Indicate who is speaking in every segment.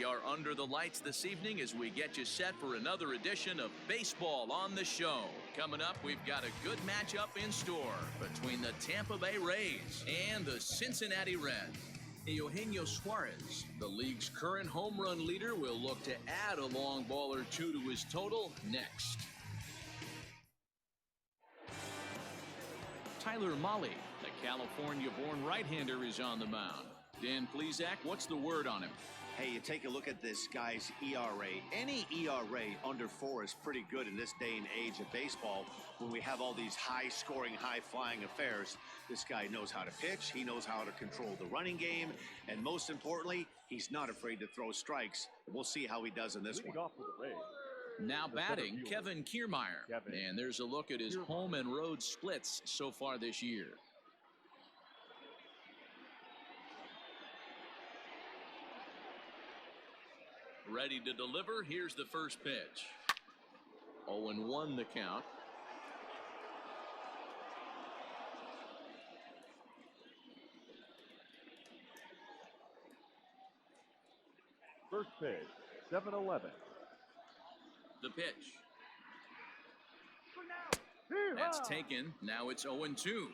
Speaker 1: are under the lights this evening as we get you set for another edition of Baseball on the Show. Coming up, we've got a good matchup in store between the Tampa Bay Rays and the Cincinnati Reds. Eugenio Suarez, the league's current home run leader, will look to add a long ball or two to his total next. Tyler Mahle, the California-born right-hander, is on the mound. Dan Plesac, what's the word on him?
Speaker 2: Hey, you take a look at this guy's ERA. Any ERA under 4 is pretty good in this day and age of baseball when we have all these high-scoring, high-flying affairs. This guy knows how to pitch. He knows how to control the running game. And most importantly, he's not afraid to throw strikes. We'll see how he does in this one.
Speaker 1: Now batting, Kevin Kiermaier. And there's a look at his home and road splits so far this year. Ready to deliver. Here's the first pitch. 0-1 the count.
Speaker 3: First pitch, 7-11.
Speaker 1: The pitch. That's taken. Now it's 0-2.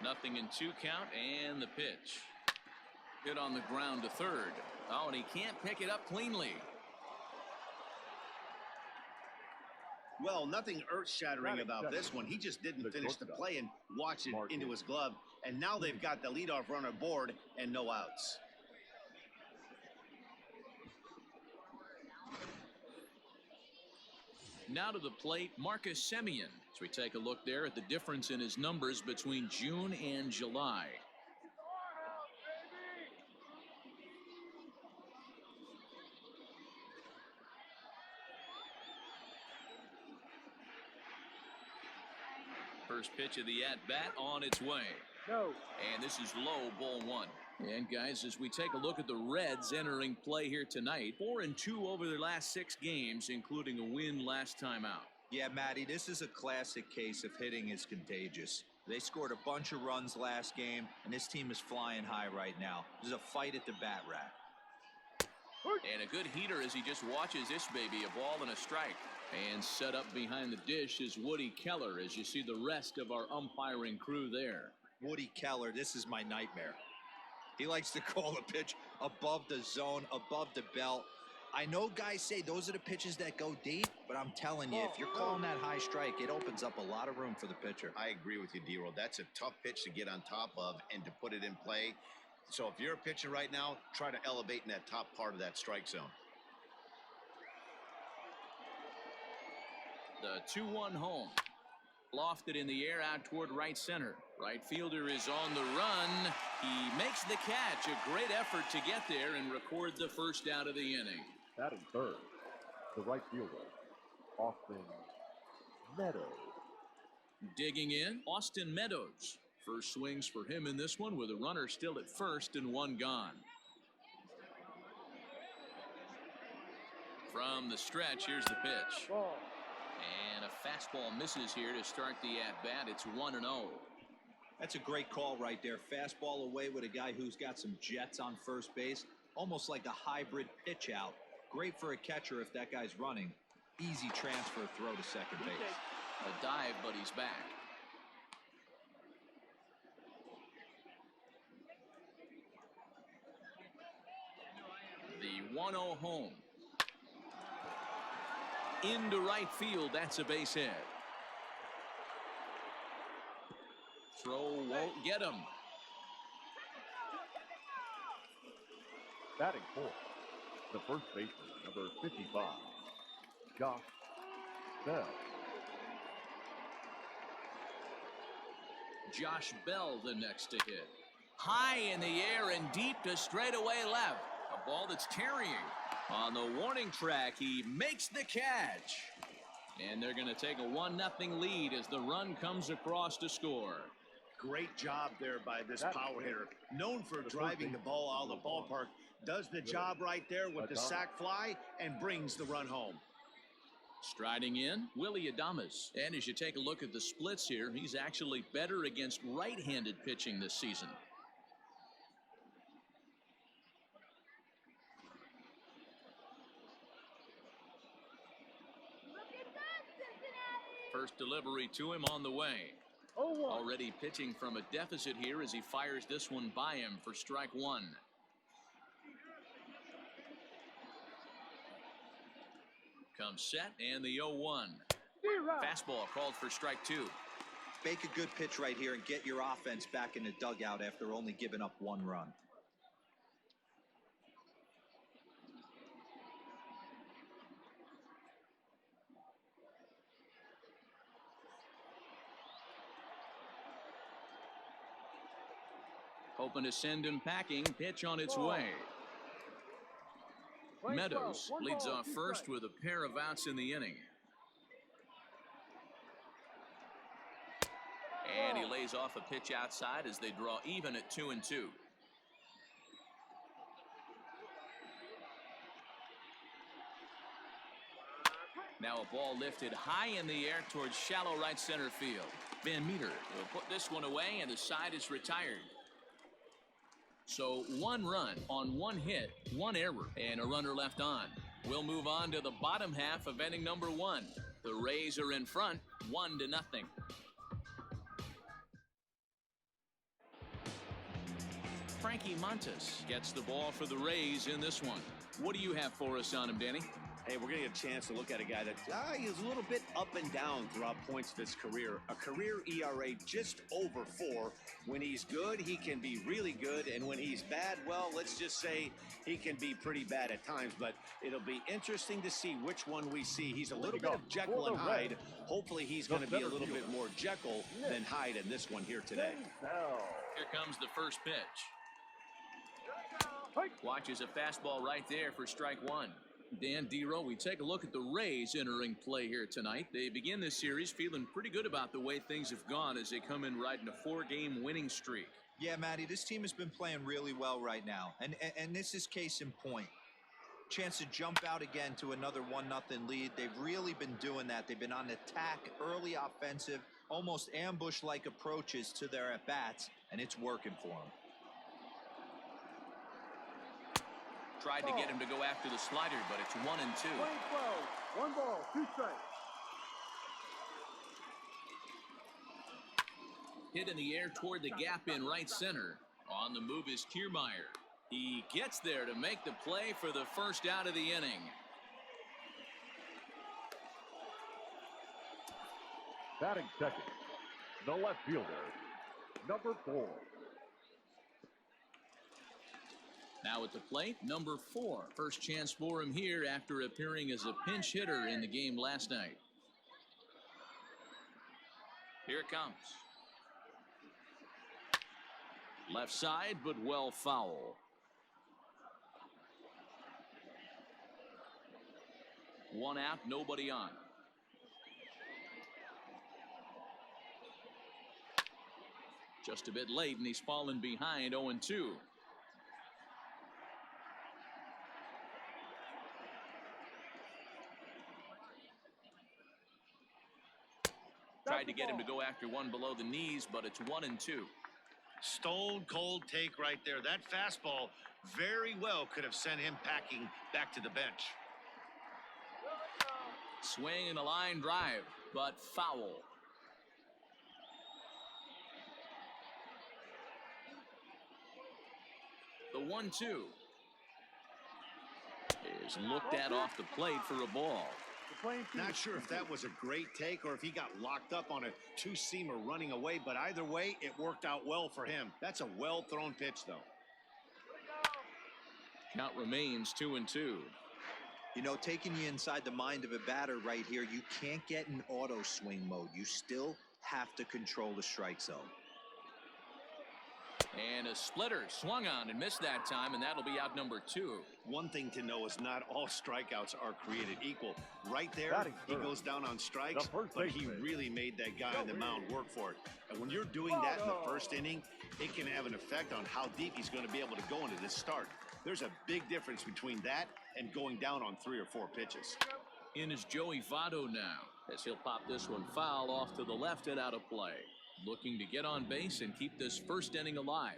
Speaker 1: Nothing in 2 count, and the pitch. Hit on the ground to third. Oh, and he can't pick it up cleanly.
Speaker 2: Well, nothing earth-shattering about this one. He just didn't finish the play and watch it into his glove. And now they've got the leadoff runner aboard and no outs.
Speaker 1: Now to the plate, Marcus Semien. As we take a look there at the difference in his numbers between June and July. First pitch of the at-bat on its way.
Speaker 3: No.
Speaker 1: And this is low, ball 1. And guys, as we take a look at the Reds entering play here tonight, 4-2 over their last 6 games, including a win last time out.
Speaker 4: Yeah, Matty, this is a classic case of hitting is contagious. They scored a bunch of runs last game, and this team is flying high right now. There's a fight at the bat rack.
Speaker 1: And a good heater as he just watches this baby, a ball and a strike. And set up behind the dish is Woody Keller as you see the rest of our umpiring crew there.
Speaker 4: Woody Keller, this is my nightmare. He likes to call a pitch above the zone, above the belt. I know guys say those are the pitches that go deep, but I'm telling you, if you're calling that high strike, it opens up a lot of room for the pitcher.
Speaker 2: I agree with you, D-Roll. That's a tough pitch to get on top of and to put it in play. So if you're a pitcher right now, try to elevate in that top part of that strike zone.
Speaker 1: The 2-1 home. Lofted in the air out toward right center. Right fielder is on the run. He makes the catch. A great effort to get there and record the first out of the inning.
Speaker 3: Batting third, the right fielder, Austin Meadows.
Speaker 1: Digging in, Austin Meadows. First swings for him in this one with a runner still at first and 1 gone. From the stretch, here's the pitch.
Speaker 3: Ball.
Speaker 1: And a fastball misses here to start the at-bat. It's 1-0.
Speaker 4: That's a great call right there. Fastball away with a guy who's got some jets on first base. Almost like a hybrid pitch out. Great for a catcher if that guy's running. Easy transfer throw to second base.
Speaker 1: A dive, but he's back. The 1-0 home. Into right field, that's a base hit. Throw won't get him.
Speaker 3: Batting fourth, the first baseman, number 55, Josh Bell.
Speaker 1: Josh Bell the next to hit. High in the air and deep to straightaway left. A ball that's carrying. On the warning track, he makes the catch. And they're going to take a 1-0 lead as the run comes across to score.
Speaker 2: Great job there by this power hitter. Known for driving the ball out of the ballpark. Does the job right there with the sac fly and brings the run home.
Speaker 1: Striding in, Willie Adames. And as you take a look at the splits here, he's actually better against right-handed pitching this season. First delivery to him on the way. Already pitching from a deficit here as he fires this one by him for strike one. Comes set and the 0-1. Fastball called for strike two.
Speaker 4: Make a good pitch right here and get your offense back in the dugout after only giving up one run.
Speaker 1: Hoping to send him packing. Pitch on its way. Meadows leads off first with a pair of outs in the inning. And he lays off a pitch outside as they draw even at 2-2. Now a ball lifted high in the air towards shallow right center field. Van Meter will put this one away and the side is retired. So one run on one hit, one error, and a runner left on. We'll move on to the bottom half of inning number one. The Rays are in front, 1-0. Frankie Montas gets the ball for the Rays in this one. What do you have for us on him, Danny?
Speaker 2: Hey, we're going to get a chance to look at a guy that is a little bit up and down throughout points of his career. A career ERA just over 4. When he's good, he can be really good. And when he's bad, well, let's just say he can be pretty bad at times. But it'll be interesting to see which one we see. He's a little bit of Jekyll and Hyde. Hopefully he's going to be a little bit more Jekyll than Hyde in this one here today.
Speaker 1: Here comes the first pitch. Watches a fastball right there for strike one. Dan Dero, we take a look at the Rays entering play here tonight. They begin this series feeling pretty good about the way things have gone as they come in riding a 4-game winning streak.
Speaker 4: Yeah, Matty, this team has been playing really well right now. And this is case in point. Chance to jump out again to another 1-0 lead. They've really been doing that. They've been on attack, early offensive, almost ambush-like approaches to their at-bats, and it's working for them.
Speaker 1: Tried to get him to go after the slider, but it's 1-2.
Speaker 3: 1 ball, 2 strikes.
Speaker 1: Hit in the air toward the gap in right center. On the move is Kiermaier. He gets there to make the play for the first out of the inning.
Speaker 3: Batting second, the left fielder, number 4.
Speaker 1: Now at the plate, number 4. First chance for him here after appearing as a pinch hitter in the game last night. Here it comes. Left side, but well foul. 1 out, nobody on. Just a bit late, and he's fallen behind 0-2. Tried to get him to go after one below the knees, but it's 1-2.
Speaker 2: Stone cold take right there. That fastball very well could have sent him packing back to the bench.
Speaker 1: Swing and a line drive, but foul. The 1-2 is looked at off the plate for a ball.
Speaker 2: Not sure if that was a great take or if he got locked up on a two-seamer running away, but either way, it worked out well for him. That's a well-thrown pitch, though.
Speaker 1: Count remains 2-2.
Speaker 4: You know, taking you inside the mind of a batter right here, you can't get in auto swing mode. You still have to control the strike zone.
Speaker 1: And a splitter swung on and missed that time, and that'll be out number 2.
Speaker 2: One thing to know is not all strikeouts are created equal. Right there, he goes down on strikes, but he really made that guy on the mound work for it. And when you're doing that in the first inning, it can have an effect on how deep he's going to be able to go into this start. There's a big difference between that and going down on 3 or 4 pitches.
Speaker 1: In is Joey Votto now, as he'll pop this one foul off to the left and out of play. Looking to get on base and keep this first inning alive.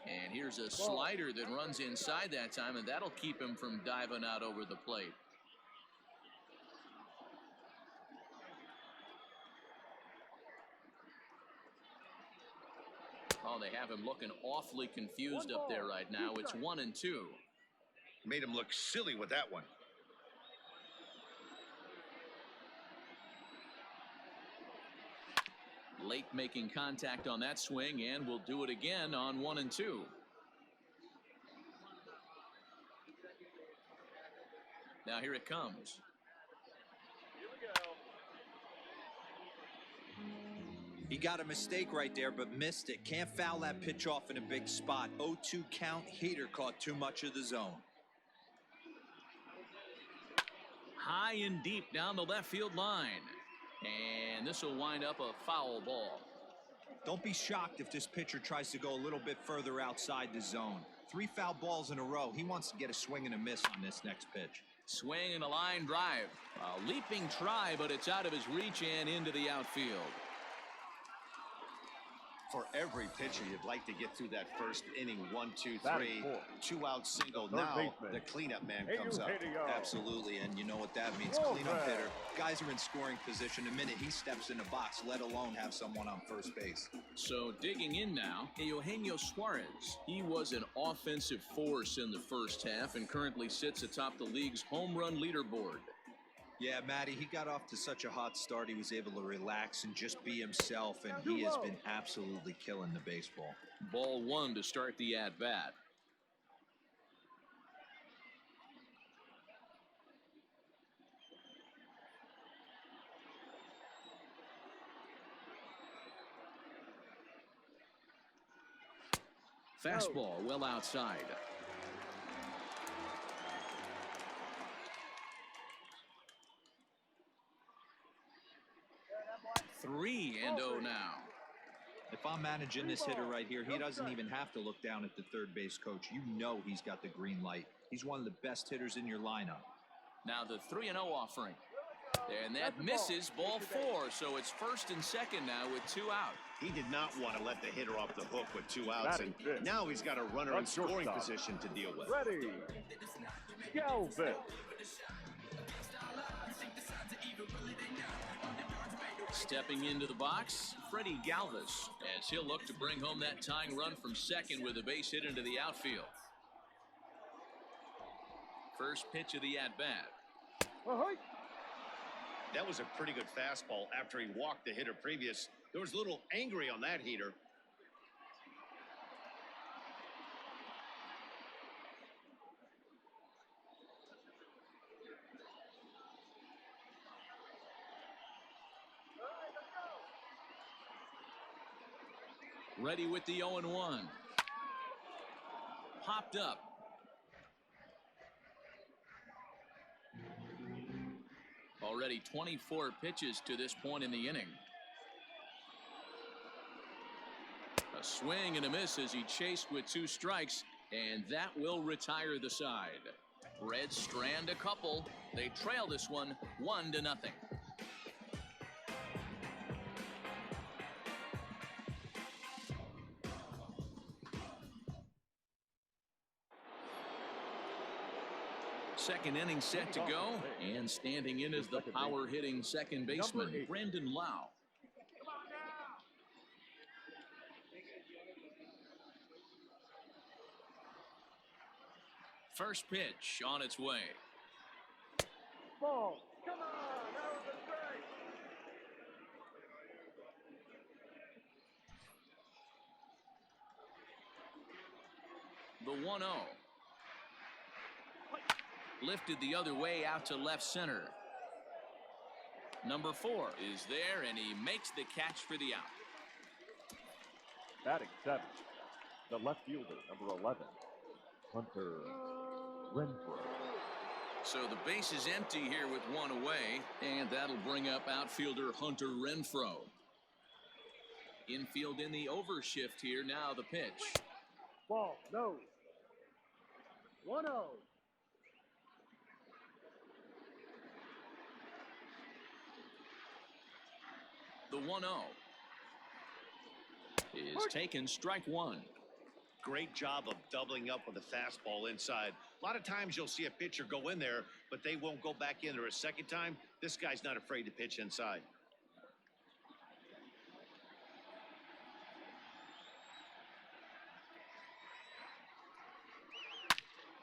Speaker 1: And here's a slider that runs inside that time, and that'll keep him from diving out over the plate. Oh, they have him looking awfully confused up there right now. It's 1-2.
Speaker 2: Made him look silly with that one.
Speaker 1: Late making contact on that swing, and we'll do it again on 1-2. Now here it comes.
Speaker 3: Here we go.
Speaker 4: He got a mistake right there, but missed it. Can't foul that pitch off in a big spot. 0-2 count. Heater caught too much of the zone.
Speaker 1: High and deep down the left field line. And this will wind up a foul ball.
Speaker 4: Don't be shocked if this pitcher tries to go a little bit further outside the zone. 3 foul balls in a row. He wants to get a swing and a miss on this next pitch.
Speaker 1: Swing and a line drive. A leaping try, but it's out of his reach and into the outfield.
Speaker 2: For every pitcher, you'd like to get through that first inning. 1, 2,
Speaker 3: Batting
Speaker 2: 3,
Speaker 3: fourth.
Speaker 2: 2 out single.
Speaker 3: Third
Speaker 2: Now
Speaker 3: baseman.
Speaker 2: the cleanup man
Speaker 3: Hey,
Speaker 2: comes
Speaker 3: you
Speaker 2: up.
Speaker 3: hit it, yo.
Speaker 4: Absolutely, and you know what that means.
Speaker 3: Whoa,
Speaker 4: Cleanup
Speaker 3: man.
Speaker 4: hitter. Guys are in scoring position the minute he steps in the box, let alone have someone on first base.
Speaker 1: So digging in now, Eugenio Suarez. He was an offensive force in the first half and currently sits atop the league's home run leaderboard.
Speaker 4: Yeah, Matty, he got off to such a hot start. He was able to relax and just be himself, and he has been absolutely killing the baseball.
Speaker 1: Ball 1 to start the at-bat. Fastball well outside. Three and 0 now.
Speaker 4: If I'm managing this hitter right here, he doesn't even have to look down at the third base coach. You know he's got the green light. He's one of the best hitters in your lineup.
Speaker 1: Now the 3-0 offering. And that misses ball 4, so it's first and second now with 2 out.
Speaker 2: He did not want to let the hitter off the hook with 2 outs, and now he's got a runner in
Speaker 3: That's your
Speaker 2: scoring
Speaker 3: stop.
Speaker 2: position to deal with.
Speaker 3: Ready. Galvin.
Speaker 1: Stepping into the box, Freddie Galvis, as he'll look to bring home that tying run from second with a base hit into the outfield. First pitch of the at-bat.
Speaker 2: That was a pretty good fastball after he walked the hitter previous. There was a little angry on that heater.
Speaker 1: Ready with the 0-1. Popped up. Already 24 pitches to this point in the inning. A swing and a miss as he chased with 2 strikes, and that will retire the side. Reds strand a couple. They trail this one 1-0. Second inning set to go, and standing in is the power-hitting second baseman, Brandon Lau. First pitch on its way.
Speaker 3: Ball. Come on. That was a strike.
Speaker 1: The 1-0. Lifted the other way out to left center. Number 4 is there, and he makes the catch for the out.
Speaker 3: Batting 7. The left fielder, number 11, Hunter Renfroe.
Speaker 1: So the base is empty here with 1 away, and that'll bring up outfielder Hunter Renfroe. Infield in the overshift here. Now the pitch.
Speaker 3: Ball, no. 1-0.
Speaker 1: The 1-0 is taken, strike one.
Speaker 2: Great job of doubling up with a fastball inside. A lot of times you'll see a pitcher go in there, but they won't go back in there a second time. This guy's not afraid to pitch inside.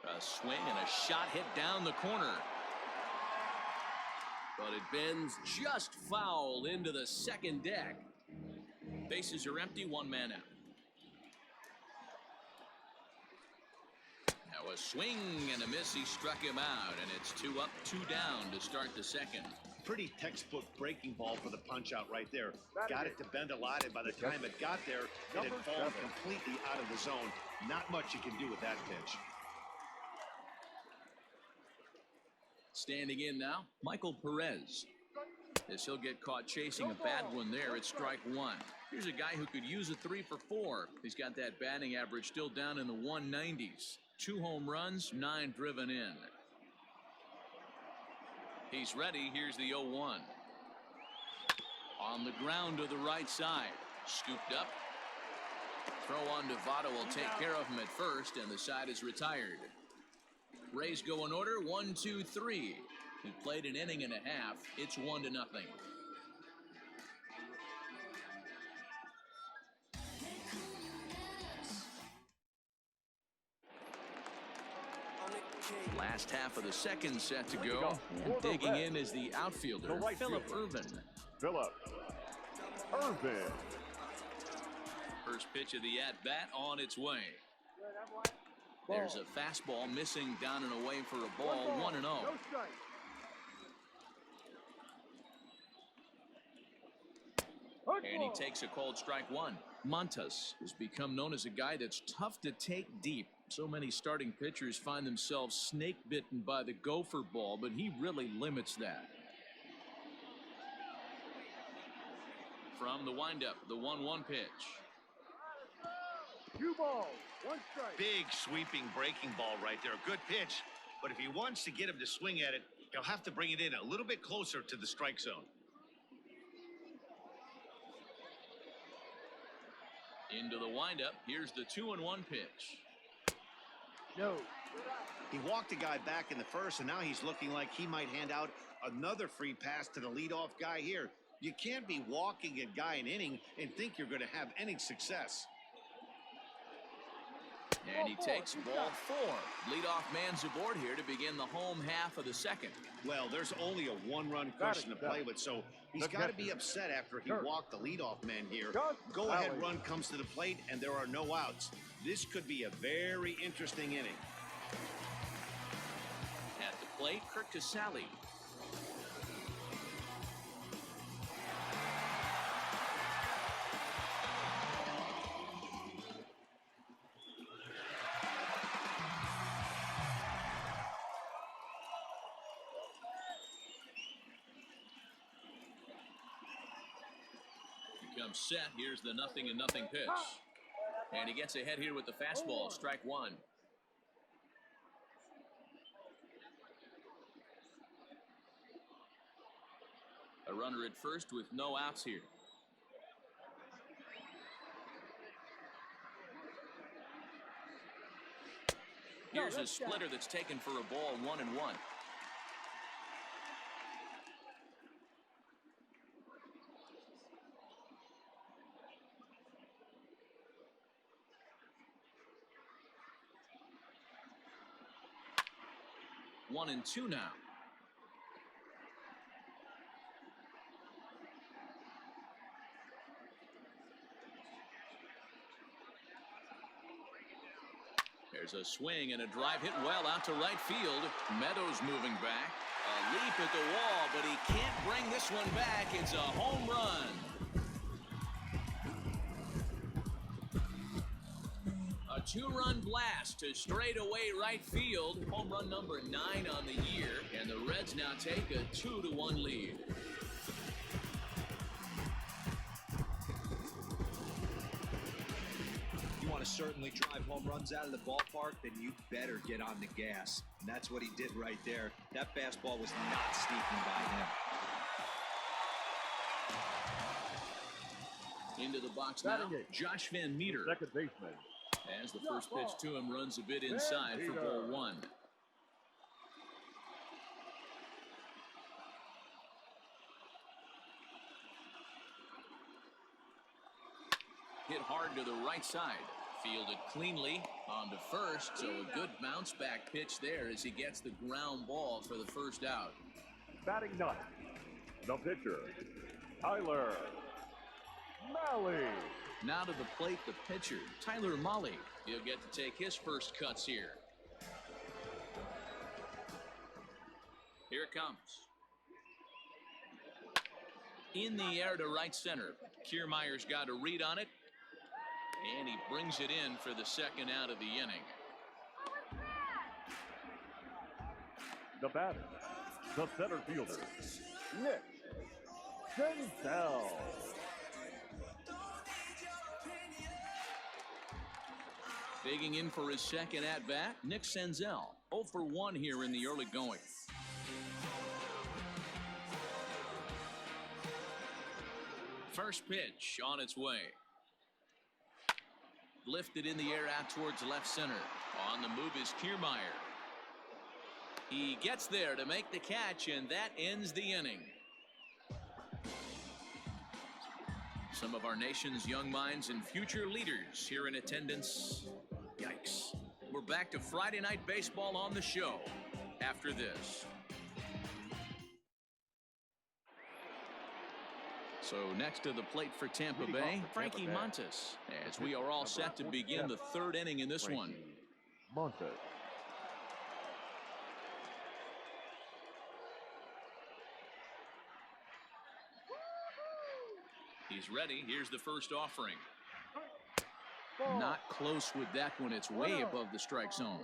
Speaker 1: A swing and a shot hit down the corner. But it bends just foul into the second deck. Bases are empty, one man out. Now a swing and a miss. He struck him out, and it's 2 up, 2 down to start the second.
Speaker 2: Pretty textbook breaking ball for the punch out right there. Got it to bend a lot, and by the time it got there, it had fallen completely out of the zone. Not much you can do with that pitch.
Speaker 1: Standing in now, Michael Perez. As he'll get caught chasing a bad one there, it's strike one. Here's a guy who could use a 3 for 4. He's got that batting average still down in the 190s. 2 home runs, 9 driven in. He's ready. Here's the 0-1. On the ground to the right side. Scooped up. Throw on to Votto will take care of him at first, and the side is retired. Rays go in order, 1, 2, 3. He played an inning and a half. It's 1-0. Last half of the second set to go. And digging in is the outfielder, Phillip Ervin.
Speaker 3: Phillip Ervin.
Speaker 1: First pitch of the at-bat on its way. There's a fastball missing down and away for a ball, 1-0.
Speaker 3: No strike.
Speaker 1: And he takes a cold strike one. Montas has become known as a guy that's tough to take deep. So many starting pitchers find themselves snake bitten by the gopher ball, but he really limits that. From the windup, the 1-1 pitch.
Speaker 3: 2 balls, 1 strike.
Speaker 2: Big sweeping breaking ball right there. Good pitch. But if he wants to get him to swing at it, he'll have to bring it in a little bit closer to the strike zone.
Speaker 1: Into the windup. Here's the 2-1 pitch.
Speaker 3: No.
Speaker 2: He walked a guy back in the first, and now he's looking like he might hand out another free pass to the leadoff guy here. You can't be walking a guy an inning and think you're going to have any success.
Speaker 1: And he takes ball 4. Leadoff man's aboard here to begin the home half of the second.
Speaker 2: Well, there's only a 1-run cushion to play with, so he's got to be upset after he walked the leadoff man here. Go-ahead run comes to the plate, and there are no outs. This could be a very interesting inning.
Speaker 1: At the plate, Kirk Casale. Comes set. Here's the 0-0 pitch. And he gets ahead here with the fastball. Strike one. A runner at first with no outs here. Here's a splitter that's taken for a ball, 1-1. One and two now. There's a swing and a drive hit well out to right field. Meadows moving back. A leap at the wall, but he can't bring this one back. It's a home run. A 2-run blast to straightaway right field. Home run number 9 on the year. And the Reds now take a 2-1 lead.
Speaker 4: want to certainly drive home runs out of the ballpark, then you better get on the gas. And that's what he did right there. That fastball was not sneaking by him.
Speaker 1: Into the box now, Josh Van Meter.
Speaker 3: Second baseman.
Speaker 1: As the first pitch to him runs a bit inside for ball one. Hit hard to the right side. Fielded cleanly onto first, so a good bounce back pitch there as he gets the ground ball for the first out.
Speaker 3: Batting ninth, the pitcher, Tyler Malley.
Speaker 1: Now to the plate, the pitcher, Tyler Malley. He'll get to take his first cuts here. Here it comes. In the air to right center. Kiermaier's got a read on it. And he brings it in for the second out of the inning.
Speaker 3: The batter, the center fielder, Nick Senzel.
Speaker 1: Digging in for his second at-bat, Nick Senzel. 0 for 1 here in the early going. First pitch on its way. Lifted in the air out towards left center. On the move is Kiermaier. He gets there to make the catch, and that ends the inning. Some of our nation's young minds and future leaders here in attendance. Yikes. We're back to Friday Night Baseball on the show after this. So next to the plate for Tampa Bay, Frankie Montas, as we are all set to begin the third inning in this one.
Speaker 3: Montas.
Speaker 1: He's ready. Here's the first offering. Not close with that one. It's way above the strike zone.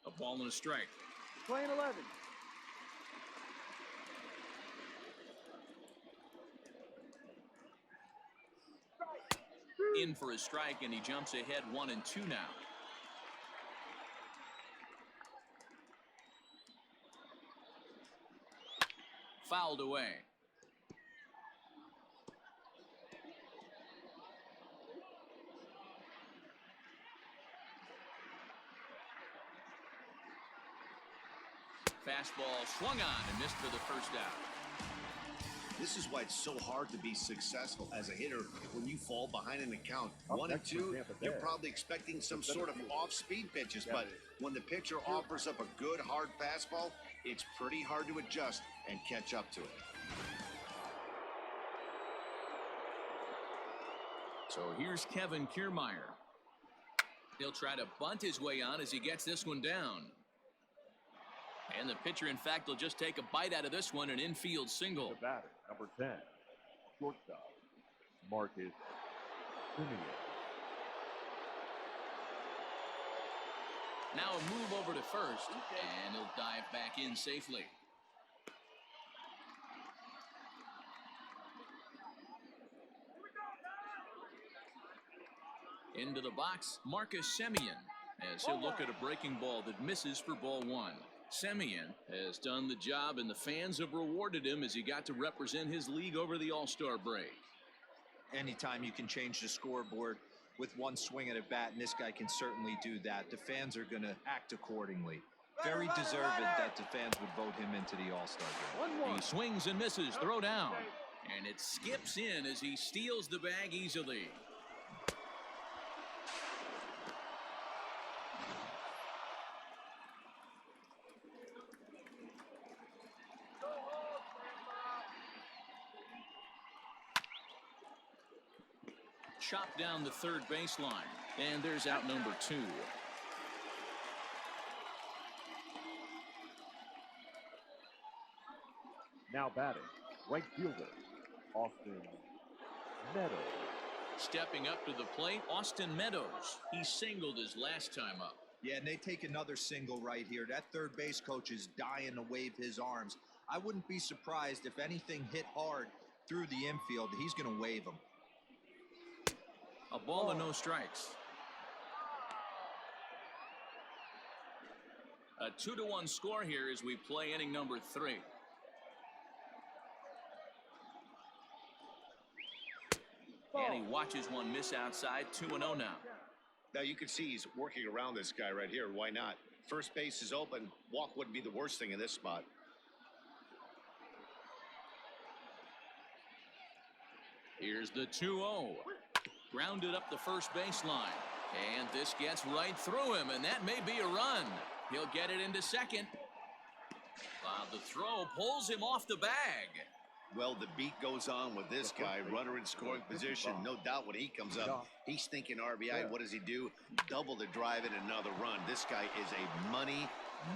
Speaker 1: A ball and a strike.
Speaker 3: Playing 11.
Speaker 1: In for a strike, and he jumps ahead 1-2 now. Fouled away. Fastball swung on and missed for the first out.
Speaker 2: This is why it's so hard to be successful as a hitter when you fall behind in the count. 1-2, you're probably expecting some sort of off-speed pitches, but when the pitcher offers up a good hard fastball, it's pretty hard to adjust and catch up to it.
Speaker 1: So here's Kevin Kiermaier. He'll try to bunt his way on as he gets this one down. And the pitcher, in fact, will just take a bite out of this one, an infield single.
Speaker 3: The batter, number 10, shortstop, Marcus Simeon.
Speaker 1: Now a move over to first, and he'll dive back in safely. Into the box, Marcus Simeon, as he'll look at a breaking ball that misses for ball one. Simeon has done the job, and the fans have rewarded him as he got to represent his league over the All-Star break.
Speaker 4: Anytime you can change the scoreboard with one swing at a bat, and this guy can certainly do that, the fans are going to act accordingly. Very deserved that the fans would vote him into the All-Star game.
Speaker 1: He swings and misses, throw down, and it skips in as he steals the bag easily. Chopped down the third baseline, and there's out number 2.
Speaker 3: Now batting, right fielder, Austin Meadows.
Speaker 1: Stepping up to the plate, Austin Meadows. He singled his last time up.
Speaker 4: Yeah, and they take another single right here. That third base coach is dying to wave his arms. I wouldn't be surprised if anything hit hard through the infield. He's going to wave him.
Speaker 1: A ball and no strikes. A 2-1 score here as we play inning number 3. And he watches one miss outside. 2-0 now.
Speaker 2: Now you can see he's working around this guy right here. Why not? First base is open. Walk wouldn't be the worst thing in this spot.
Speaker 1: Here's the 2-0. Grounded up the first baseline. And this gets right through him, and that may be a run. He'll get it into second. The throw pulls him off the bag.
Speaker 2: Well, the beat goes on with this guy, runner in scoring position. No doubt when he comes up, he's thinking RBI. What does he do? Double the drive and another run. This guy is a money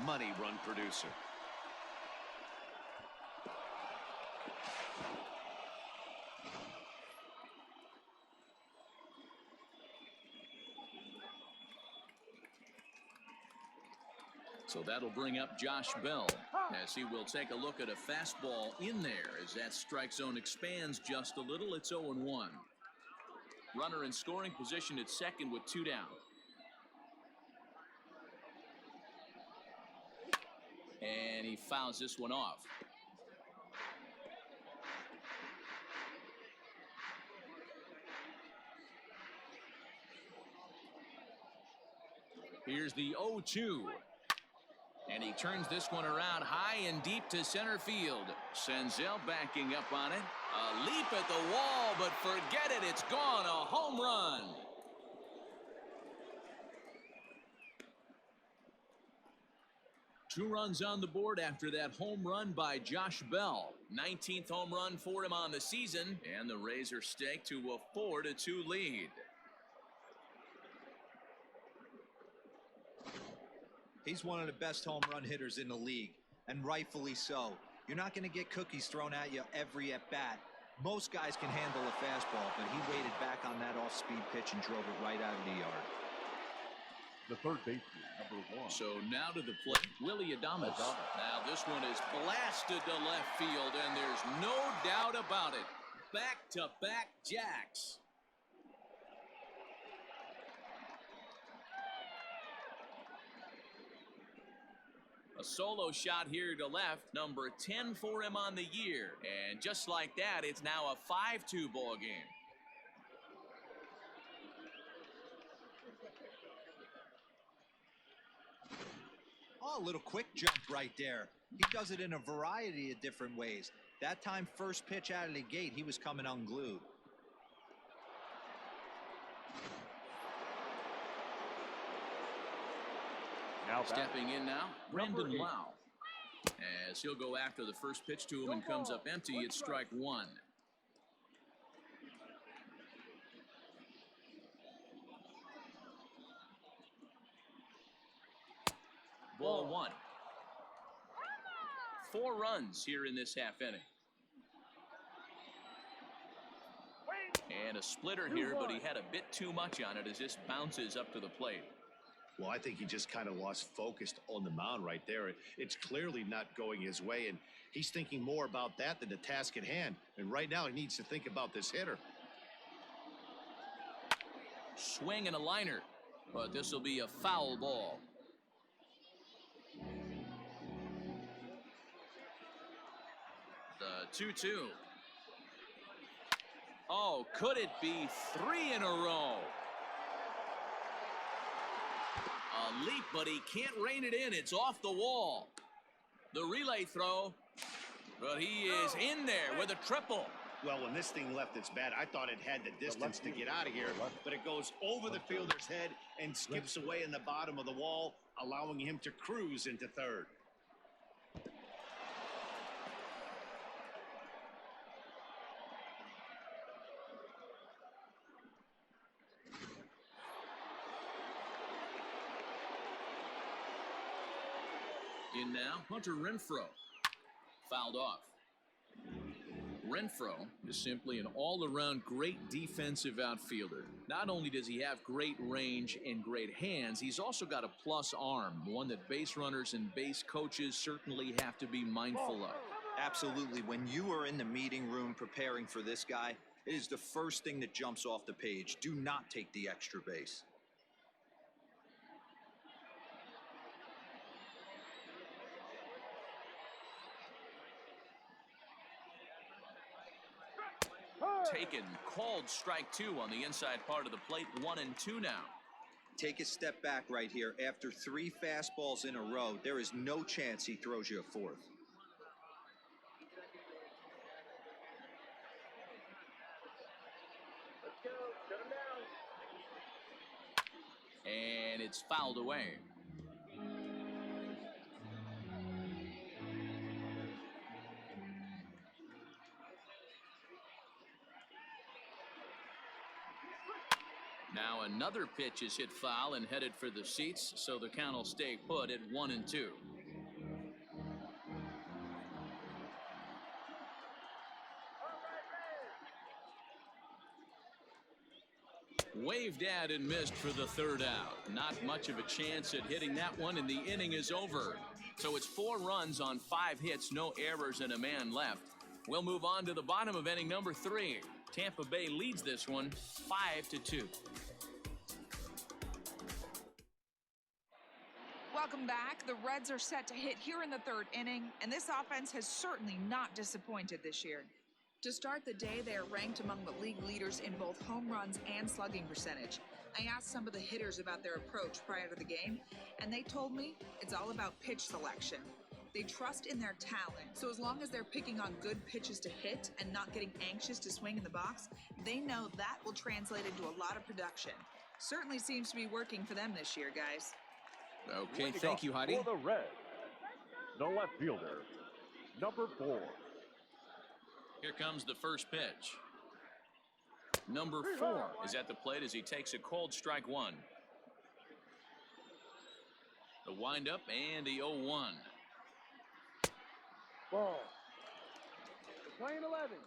Speaker 2: run producer.
Speaker 1: So that'll bring up Josh Bell as he will take a look at a fastball in there as that strike zone expands just a little. It's 0-1. Runner in scoring position at second with 2 down. And he fouls this one off. Here's the 0-2. And he turns this one around high and deep to center field. Senzel backing up on it. A leap at the wall, but forget it. It's gone. A home run. Two runs on the board after that home run by Josh Bell. 19th home run for him on the season. And the Rays are staked to a 4-2 lead.
Speaker 4: He's one of the best home run hitters in the league, and rightfully so. You're not going to get cookies thrown at you every at-bat. Most guys can handle a fastball, but he waited back on that off-speed pitch and drove it right out of the yard.
Speaker 3: The third baseman, number 1.
Speaker 1: So now to the plate, Willie Adames. Now this one is blasted to left field, and there's no doubt about it. Back-to-back jacks. A solo shot here to left, number 10 for him on the year. And just like that, it's now a 5-2 ball game.
Speaker 4: Oh, a little quick jump right there. He does it in a variety of different ways. That time, first pitch out of the gate, he was coming unglued.
Speaker 3: Now
Speaker 1: Stepping in now, Brendan
Speaker 3: 8.
Speaker 1: Lau. As he'll go after the first pitch to him and comes up empty, it's strike 1. Ball 1. 4 runs here in this half inning. And a splitter here, but he had a bit too much on it as this bounces up to the plate.
Speaker 2: Well, I think he just kind of lost focus on the mound right there. It's clearly not going his way, and he's thinking more about that than the task at hand. And right now he needs to think about this hitter.
Speaker 1: Swing and a liner, but this will be a foul ball. The 2-2. Oh, could it be 3 in a row? A leap, but he can't rein it in. It's off the wall. The relay throw, but he is in there with a triple.
Speaker 2: Well, when this thing left its bat, I thought it had the distance to get out of here, but it goes over the fielder's head and skips away in the bottom of the wall, allowing him to cruise into third.
Speaker 1: In now, Hunter Renfroe. Fouled off. Renfroe is simply an all-around great defensive outfielder. Not only does he have great range and great hands, he's also got a plus arm, one that base runners and base coaches certainly have to be mindful of.
Speaker 4: Absolutely. When you are in the meeting room preparing for this guy, it is the first thing that jumps off the page. Do not take the extra base.
Speaker 1: Taken, called strike 2 on the inside part of the plate. 1-2 now.
Speaker 4: Take a step back right here. After 3 fastballs in a row, there is no chance he throws you a 4th.
Speaker 1: And it's fouled away. Now another pitch is hit foul and headed for the seats, so the count will stay put at 1-2. Waved at and missed for the 3rd out. Not much of a chance at hitting that one, and the inning is over. So it's 4 runs on 5 hits, no errors, and a man left. We'll move on to the bottom of inning number 3. Tampa Bay leads this one 5-2.
Speaker 5: Welcome back. The Reds are set to hit here in the 3rd inning, and this offense has certainly not disappointed this year. To start the day, they are ranked among the league leaders in both home runs and slugging percentage. I asked some of the hitters about their approach prior to the game, and they told me it's all about pitch selection. They trust in their talent, so as long as they're picking on good pitches to hit and not getting anxious to swing in the box, they know that will translate into a lot of production. Certainly seems to be working for them this year, guys.
Speaker 1: Okay, thank you, Heidi.
Speaker 3: For the Reds, the left fielder, number 4.
Speaker 1: Here comes the first pitch. Number 4 is at the plate as he takes a cold strike 1. The windup and the 0-1.
Speaker 3: Ball. Playing 11.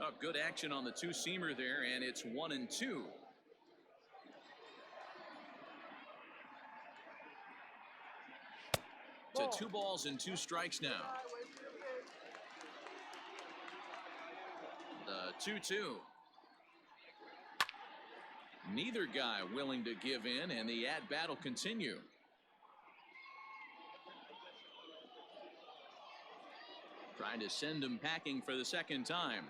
Speaker 1: Oh, good action on the 2-seamer there, and it's 1-2. To 2 balls and 2 strikes now. The 2-2. Neither guy willing to give in, and the at-bat will continue. Trying to send him packing for the 2nd time.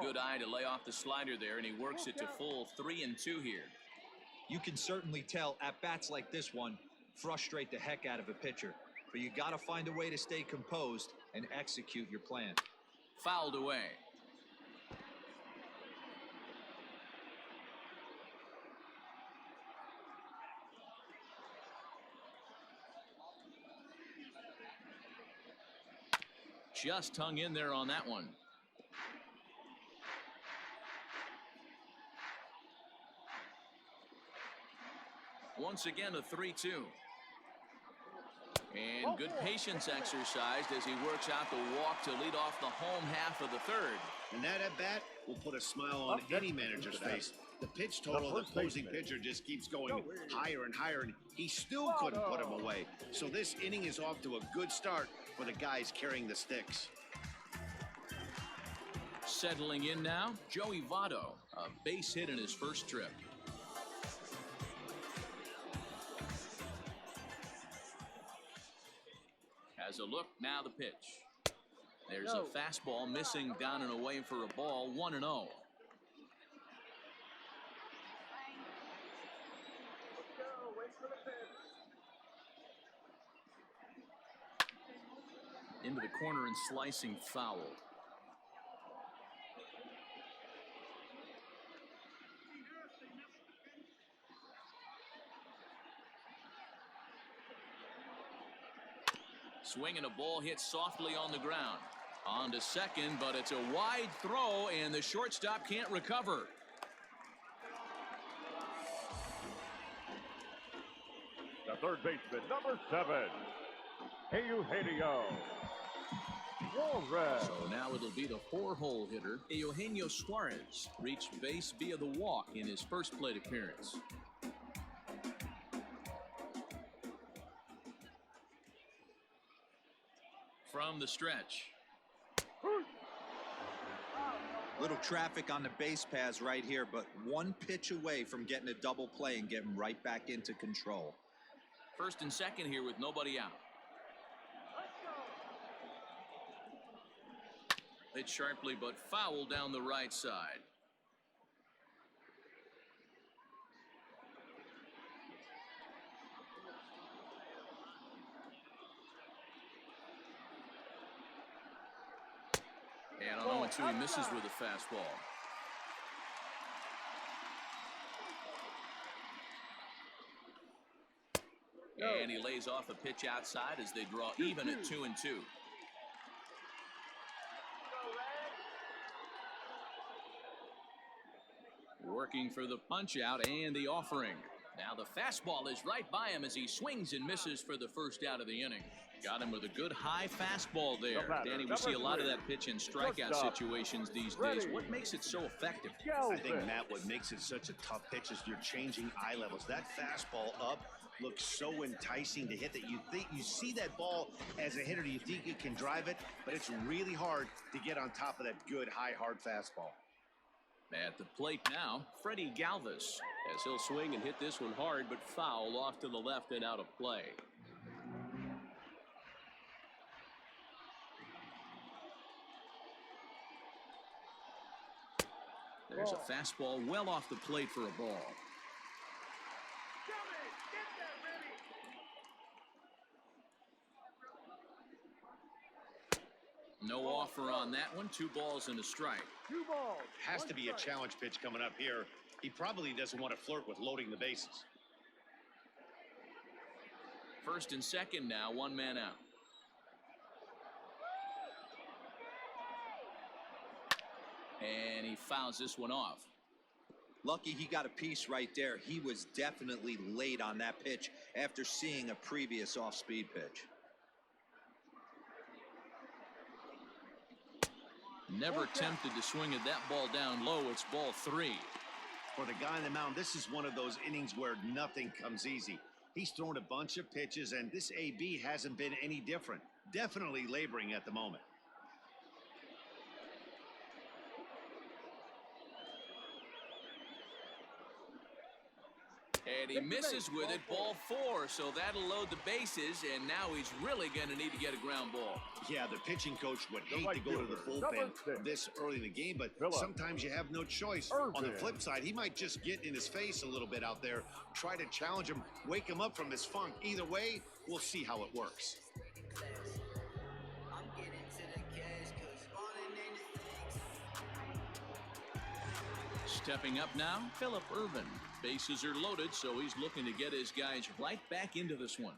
Speaker 1: Good eye to lay off the slider there, and he works it to full 3-2 here.
Speaker 4: You can certainly tell at-bats like this one frustrate the heck out of a pitcher, but you got to find a way to stay composed and execute your plan.
Speaker 1: Fouled away. Just hung in there on that one. Once again, a 3-2. And good patience exercised as he works out the walk to lead off the home half of the 3rd.
Speaker 2: And that at-bat will put a smile on any manager's face. The pitch total of the opposing pitcher just keeps going higher and higher, and he still couldn't put him away. So this inning is off to a good start for the guys carrying the sticks.
Speaker 1: Settling in now, Joey Votto, a base hit in his first trip. Has a look, now the pitch. There's a fastball missing down and away for a ball, 1-0. Into the corner and slicing foul. Swinging a ball hit softly on the ground. On to second, but it's a wide throw, and the shortstop can't recover.
Speaker 3: third baseman, number 7, Eugenio Suarez.
Speaker 1: So now it'll be the 4-hole hitter, Eugenio Suarez, reached base via the walk in his first plate appearance. From the stretch.
Speaker 4: Little traffic on the base paths right here, but one pitch away from getting a double play and getting right back into control.
Speaker 1: First and second here with nobody out. Hit sharply but foul down the right side. And on 0-2, he misses with a fastball. And he lays off a pitch outside as they draw even at 2-2. Working for the punch out and the offering. Now the fastball is right by him as he swings and misses for the first out of the inning. Got him with a good high fastball there. Danny, we see a lot of that pitch in strikeout situations these days. What makes it so effective?
Speaker 2: I think, Matt, what makes it such a tough pitch is you're changing eye levels. That fastball up looks so enticing to hit that you see that ball as a hitter, you think you can drive it, but it's really hard to get on top of that good high hard fastball.
Speaker 1: At the plate now, Freddie Galvis, as he'll swing and hit this one hard but foul off to the left and out of play. There's a fastball well off the plate for a ball. No offer on that one. 2 balls and a strike.
Speaker 3: 2 balls.
Speaker 2: Has to be a challenge pitch coming up here. He probably doesn't want to flirt with loading the bases.
Speaker 1: First and second now, 1 man out. And he fouls this one off.
Speaker 4: Lucky he got a piece right there. He was definitely late on that pitch after seeing a previous off-speed pitch.
Speaker 1: Never tempted to swing at that ball down low. It's ball 3.
Speaker 2: For the guy on the mound, this is one of those innings where nothing comes easy. He's thrown a bunch of pitches, and this AB hasn't been any different. Definitely laboring at the moment.
Speaker 1: And he misses with it, ball 4, so that'll load the bases, and now he's really going to need to get a ground ball.
Speaker 2: Yeah, the pitching coach would hate to go to the bullpen this early in the game, but sometimes you have no choice. On the flip side, he might just get in his face a little bit out there, try to challenge him, wake him up from his funk. Either way, we'll see how it works.
Speaker 1: Stepping up now, Phillip Ervin. Bases are loaded, so he's looking to get his guys right back into this one.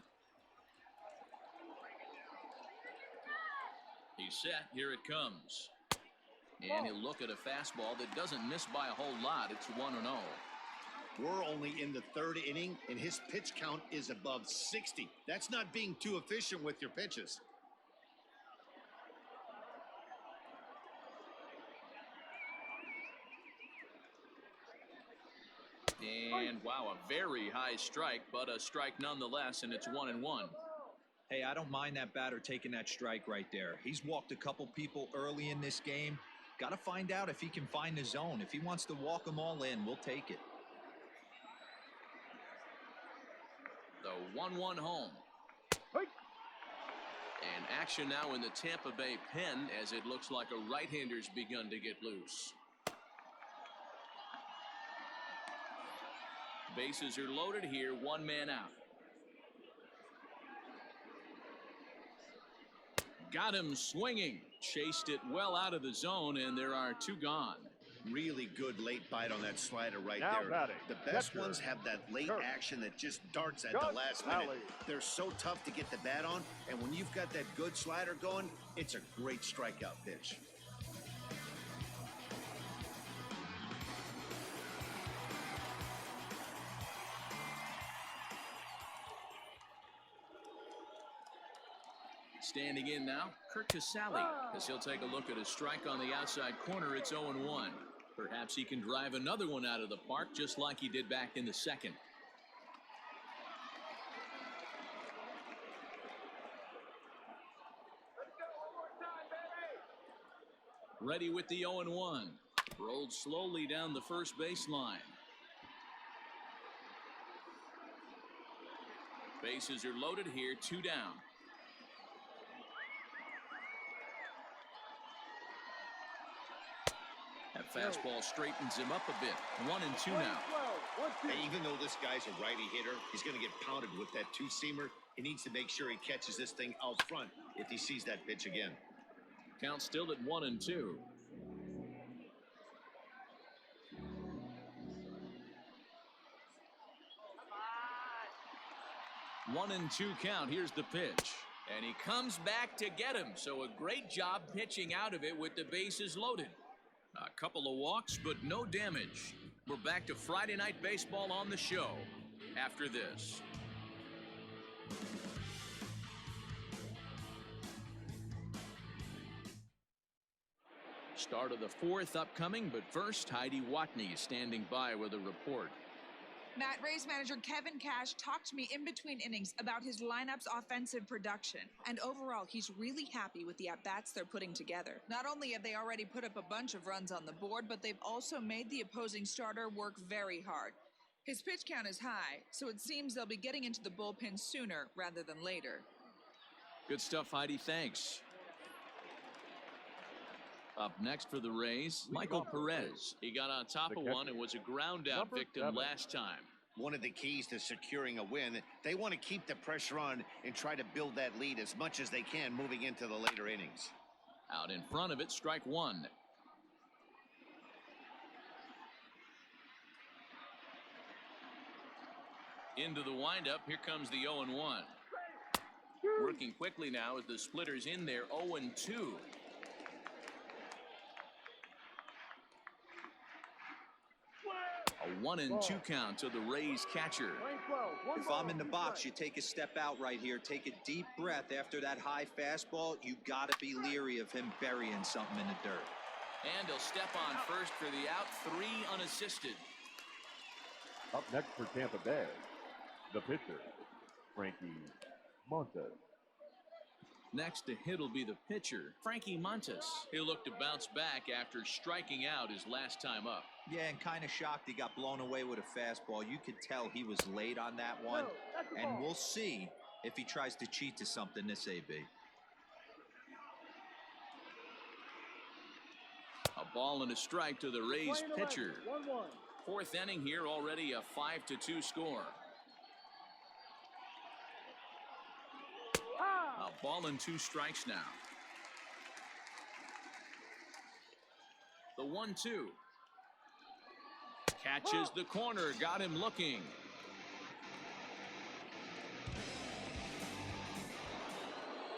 Speaker 1: He's set. Here it comes. And he'll look at a fastball that doesn't miss by a whole lot. It's 1-0.
Speaker 2: We're only in the 3rd inning, and his pitch count is above 60. That's not being too efficient with your pitches.
Speaker 1: And wow, a very high strike, but a strike nonetheless, and it's 1-1.
Speaker 4: Hey, I don't mind that batter taking that strike right there. He's walked a couple people early in this game. Got to find out if he can find the zone. If he wants to walk them all in, we'll take it.
Speaker 1: The 1-1 home. And action now in the Tampa Bay pen as it looks like a right-hander's begun to get loose. Bases are loaded here, 1 man out. Got him swinging. Chased it well out of the zone, and there are 2 gone.
Speaker 2: Really good late bite on that slider right
Speaker 3: Now
Speaker 2: there.
Speaker 3: batting.
Speaker 2: The best
Speaker 3: Catcher.
Speaker 2: ones have that late
Speaker 3: Kurt.
Speaker 2: action that just darts at
Speaker 3: Gus
Speaker 2: the last minute.
Speaker 3: Alley.
Speaker 2: They're so tough to get the bat on, and when you've got that good slider going, it's a great strikeout pitch.
Speaker 1: Standing in now, Kurt Casale, as he'll take a look at a strike on the outside corner. It's 0-1. Perhaps he can drive another one out of the park just like he did back in the second. Ready with the 0-1. Rolled slowly down the first baseline. Bases are loaded here, 2 down. That fastball straightens him up a bit. 1-2 now.
Speaker 2: And even though this guy's a righty hitter, he's going to get pounded with that two-seamer. He needs to make sure he catches this thing out front if he sees that pitch again.
Speaker 1: Count still at 1-2. 1-2 count. Here's the pitch. And he comes back to get him. So a great job pitching out of it with the bases loaded. A couple of walks, but no damage. We're back to Friday Night Baseball on the show after this. Start of the 4th upcoming, but first, Heidi Watney is standing by with a report.
Speaker 5: Matt, Rays manager Kevin Cash talked to me in between innings about his lineup's offensive production. And overall, he's really happy with the at-bats they're putting together. Not only have they already put up a bunch of runs on the board, but they've also made the opposing starter work very hard. His pitch count is high, so it seems they'll be getting into the bullpen sooner rather than later.
Speaker 1: Good stuff, Heidi. Thanks. Up next for the Rays, Michael Perez. He got on top of one and was a ground-out victim last time.
Speaker 2: One of the keys to securing a win, they want to keep the pressure on and try to build that lead as much as they can moving into the later innings.
Speaker 1: Out in front of it, strike one. Into the windup, here comes the 0-1. Working quickly now as the splitter's in there, 0-2. A 1-2 count to the Rays catcher.
Speaker 4: If I'm in the box, you take a step out right here. Take a deep breath after that high fastball. You got to be leery of him burying something in the dirt.
Speaker 1: And he'll step on first for the out, 3 unassisted.
Speaker 3: Up next for Tampa Bay, the pitcher, Frankie Montas.
Speaker 1: Next to hit will be the pitcher, Frankie Montas. He'll look to bounce back after striking out his last time up.
Speaker 4: Yeah, and kind of shocked he got blown away with a fastball. You could tell he was late on that one. And we'll see if he tries to cheat to something this AB.
Speaker 1: A ball and a strike to the Rays pitcher. 4th inning here, already a 5-2 score. A ball and 2 strikes now. The 1-2. Catches the corner, got him looking.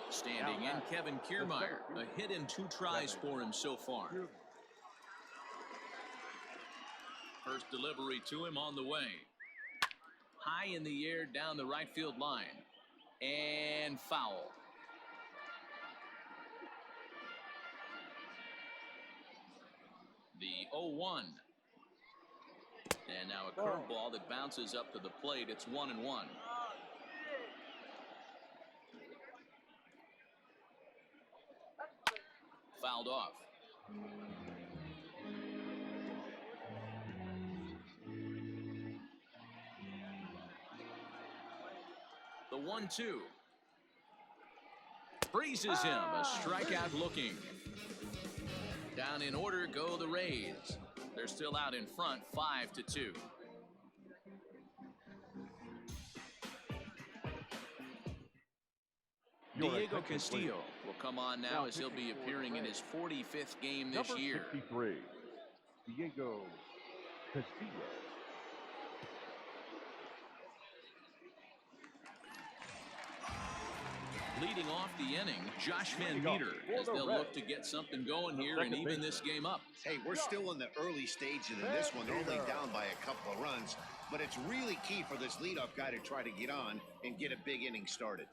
Speaker 1: Standing in, Kevin Kiermaier. A hit in 2 tries for him so far. First delivery to him on the way. High in the air down the right field line. And foul. The 0-1. And now a curveball that bounces up to the plate. It's 1-1. Fouled off. The 1-2. Freezes him. A strikeout looking. Down in order go the Rays. They're still out in front, 5-2. Diego Castillo will come on now as he'll be appearing in his 45th game this year.
Speaker 3: Number 63, Diego Castillo.
Speaker 1: Leading off the inning, Josh Van Meter, as they'll look to get something going here and even this game up.
Speaker 2: Hey, we're still in the early stages in this one. They're only down by a couple of runs, but it's really key for this leadoff guy to try to get on and get a big inning started.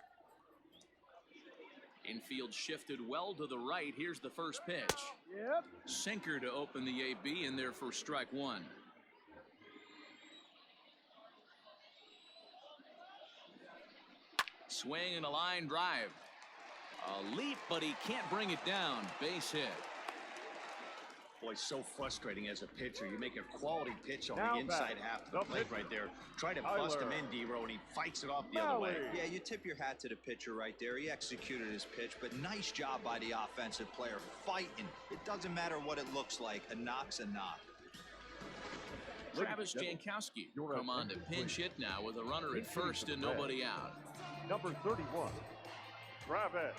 Speaker 1: Infield shifted well to the right. Here's the first pitch.
Speaker 3: Yep.
Speaker 1: Sinker to open the AB in there for strike one. Swing and a line drive. A leap, but he can't bring it down. Base hit.
Speaker 2: Boy, so frustrating as a pitcher. You make a quality pitch on
Speaker 3: Now
Speaker 2: the inside
Speaker 3: back.
Speaker 2: half of the plate right there. Try to bust him in, D-Row, and he fights it off the other way.
Speaker 4: Yeah, you tip your hat to the pitcher right there. He executed his pitch, but nice job by the offensive player fighting. It doesn't matter what it looks like. A knock's a knock.
Speaker 1: Travis Jankowski come on to pinch hit now with a runner at first and nobody out.
Speaker 3: Number 31, Travis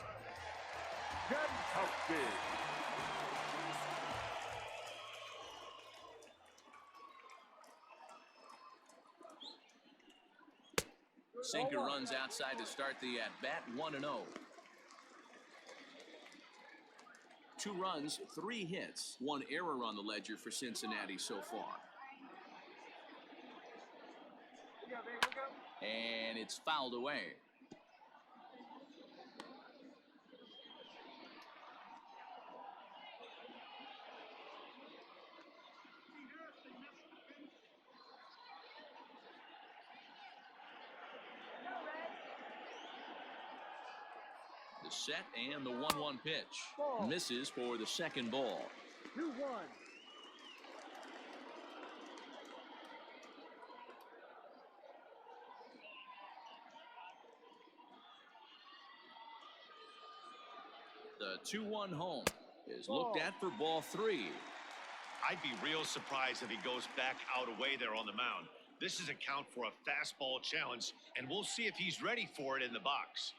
Speaker 3: Jankowski.
Speaker 1: Sinker runs outside to start the at-bat, 1-0. 2 runs, 3 hits, 1 error on the ledger for Cincinnati so far. And it's fouled away. The set and the 1-1 pitch.
Speaker 3: Ball.
Speaker 1: Misses for the second ball.
Speaker 3: 2-1.
Speaker 1: The 2-1 home is looked at for ball 3.
Speaker 2: I'd be real surprised if he goes back out away there on the mound. This is a count for a fastball challenge, and we'll see if he's ready for it in the box.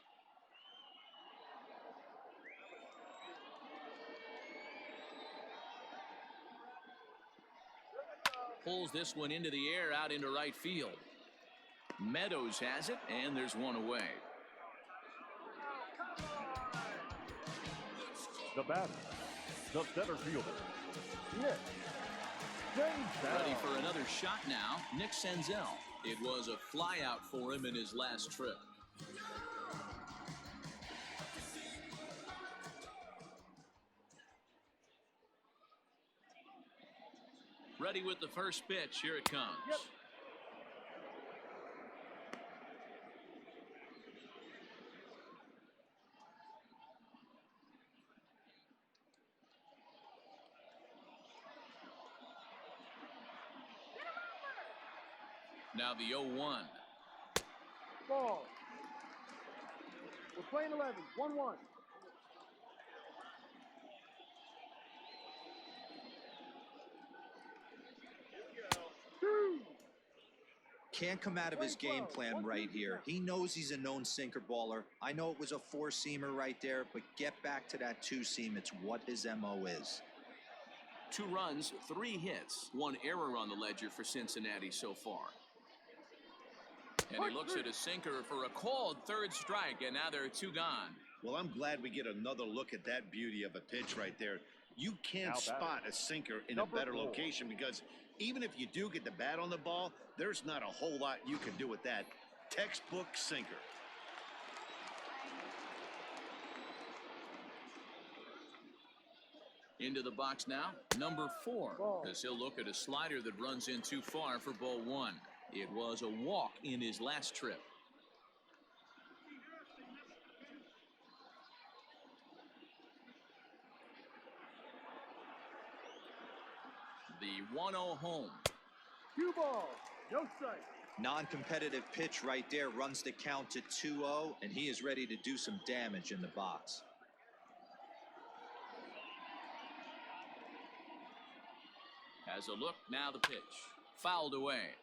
Speaker 1: Pulls this one into the air out into right field. Meadows has it, and there's one away.
Speaker 3: The batter, the center fielder, Nick Senzel.
Speaker 1: Ready for another shot now, Nick Senzel. It was a flyout for him in his last trip. Ready with the first pitch. Here it comes.
Speaker 3: Yep.
Speaker 1: Now the 0-1.
Speaker 3: Ball. We're playing 11. 1-1.
Speaker 4: Can't come out of his game plan right here. He knows he's a known sinker baller. I know it was a 4-seamer right there, but get back to that 2-seam. It's what his MO is.
Speaker 1: 2 runs, 3 hits, 1 error on the ledger for Cincinnati so far. And he looks at a sinker for a called third strike, and now there are 2 gone.
Speaker 2: Well, I'm glad we get another look at that beauty of a pitch right there. You can't spot a sinker in a better location because even if you do get the bat on the ball, there's not a whole lot you can do with that. Textbook sinker.
Speaker 1: Into the box now, number 4, as he'll look at a slider that runs in too far for ball 1. It was a walk in his last trip. The 1-0 home.
Speaker 3: 2 balls. No strike.
Speaker 4: Non-competitive pitch right there runs the count to 2-0, and he is ready to do some damage in the box.
Speaker 1: Has a look, now the pitch. Fouled away.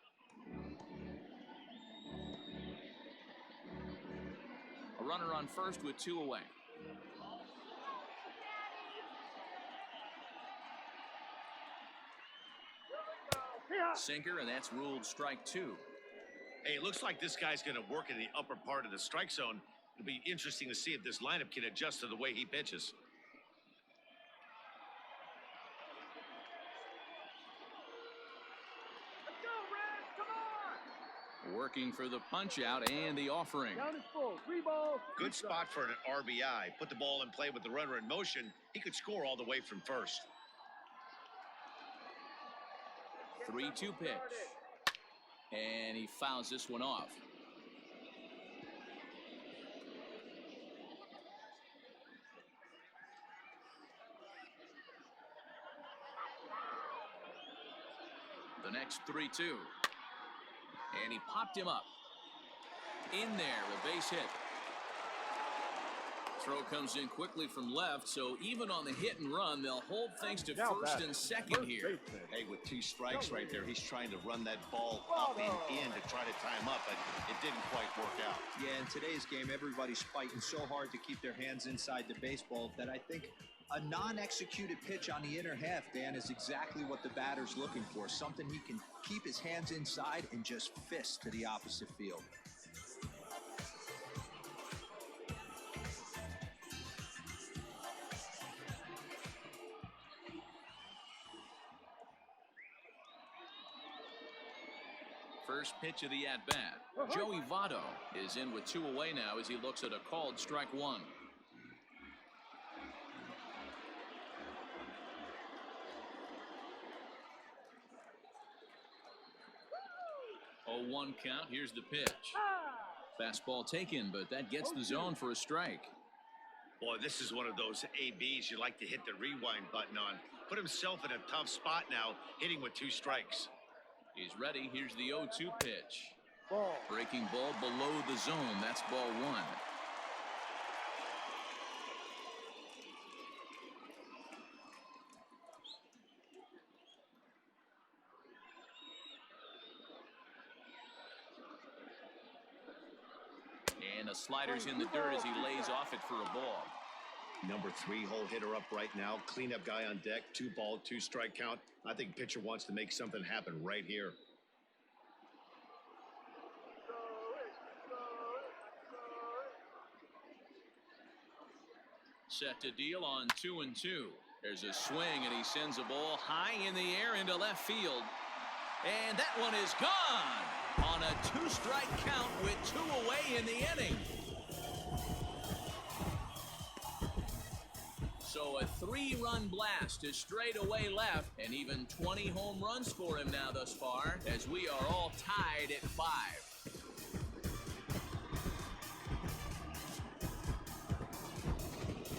Speaker 1: A runner on first with 2 away. Sinker, and that's ruled strike 2.
Speaker 2: Hey, it looks like this guy's going to work in the upper part of the strike zone. It'll be interesting to see if this lineup can adjust to the way he pitches.
Speaker 1: Working for the punch out and the offering.
Speaker 3: Down is full. 3 balls.
Speaker 2: Good spot for an RBI. Put the ball in play with the runner in motion. He could score all the way from first.
Speaker 1: 3-2 pitch. And he fouls this one off. The next 3-2. And he popped him up. In there, a base hit. Throw comes in quickly from left, so even on the hit and run, they'll hold things to first and second here.
Speaker 2: Hey, with 2 strikes right there, he's trying to run that ball up and in to try to tie him up, but it didn't quite work out.
Speaker 4: Yeah, in today's game, everybody's fighting so hard to keep their hands inside the baseball that I think a non-executed pitch on the inner half, Dan, is exactly what the batter's looking for. Something he can keep his hands inside and just fist to the opposite field.
Speaker 1: First pitch of the at-bat. Joey Votto is in with 2 away now as he looks at a called strike 1. 0-1 count. Here's the pitch. Fastball taken, but that gets the zone for a strike.
Speaker 2: Boy, this is one of those ABs you like to hit the rewind button on. Put himself in a tough spot now, hitting with 2 strikes.
Speaker 1: He's ready. Here's the 0-2 pitch.
Speaker 3: Ball.
Speaker 1: Breaking ball below the zone. That's ball 1. And a slider's in the dirt as he lays off it for a ball.
Speaker 2: Number 3 hole hitter up right now. Cleanup guy on deck. 2 ball, 2 strike count. I think pitcher wants to make something happen right here.
Speaker 1: Set to deal on 2-2. There's a swing and he sends a ball high in the air into left field. And that one is gone on a 2-strike count with 2 away in the inning. So a 3-run blast to straightaway left, and even 20 home runs for him now thus far, as we are all tied at 5.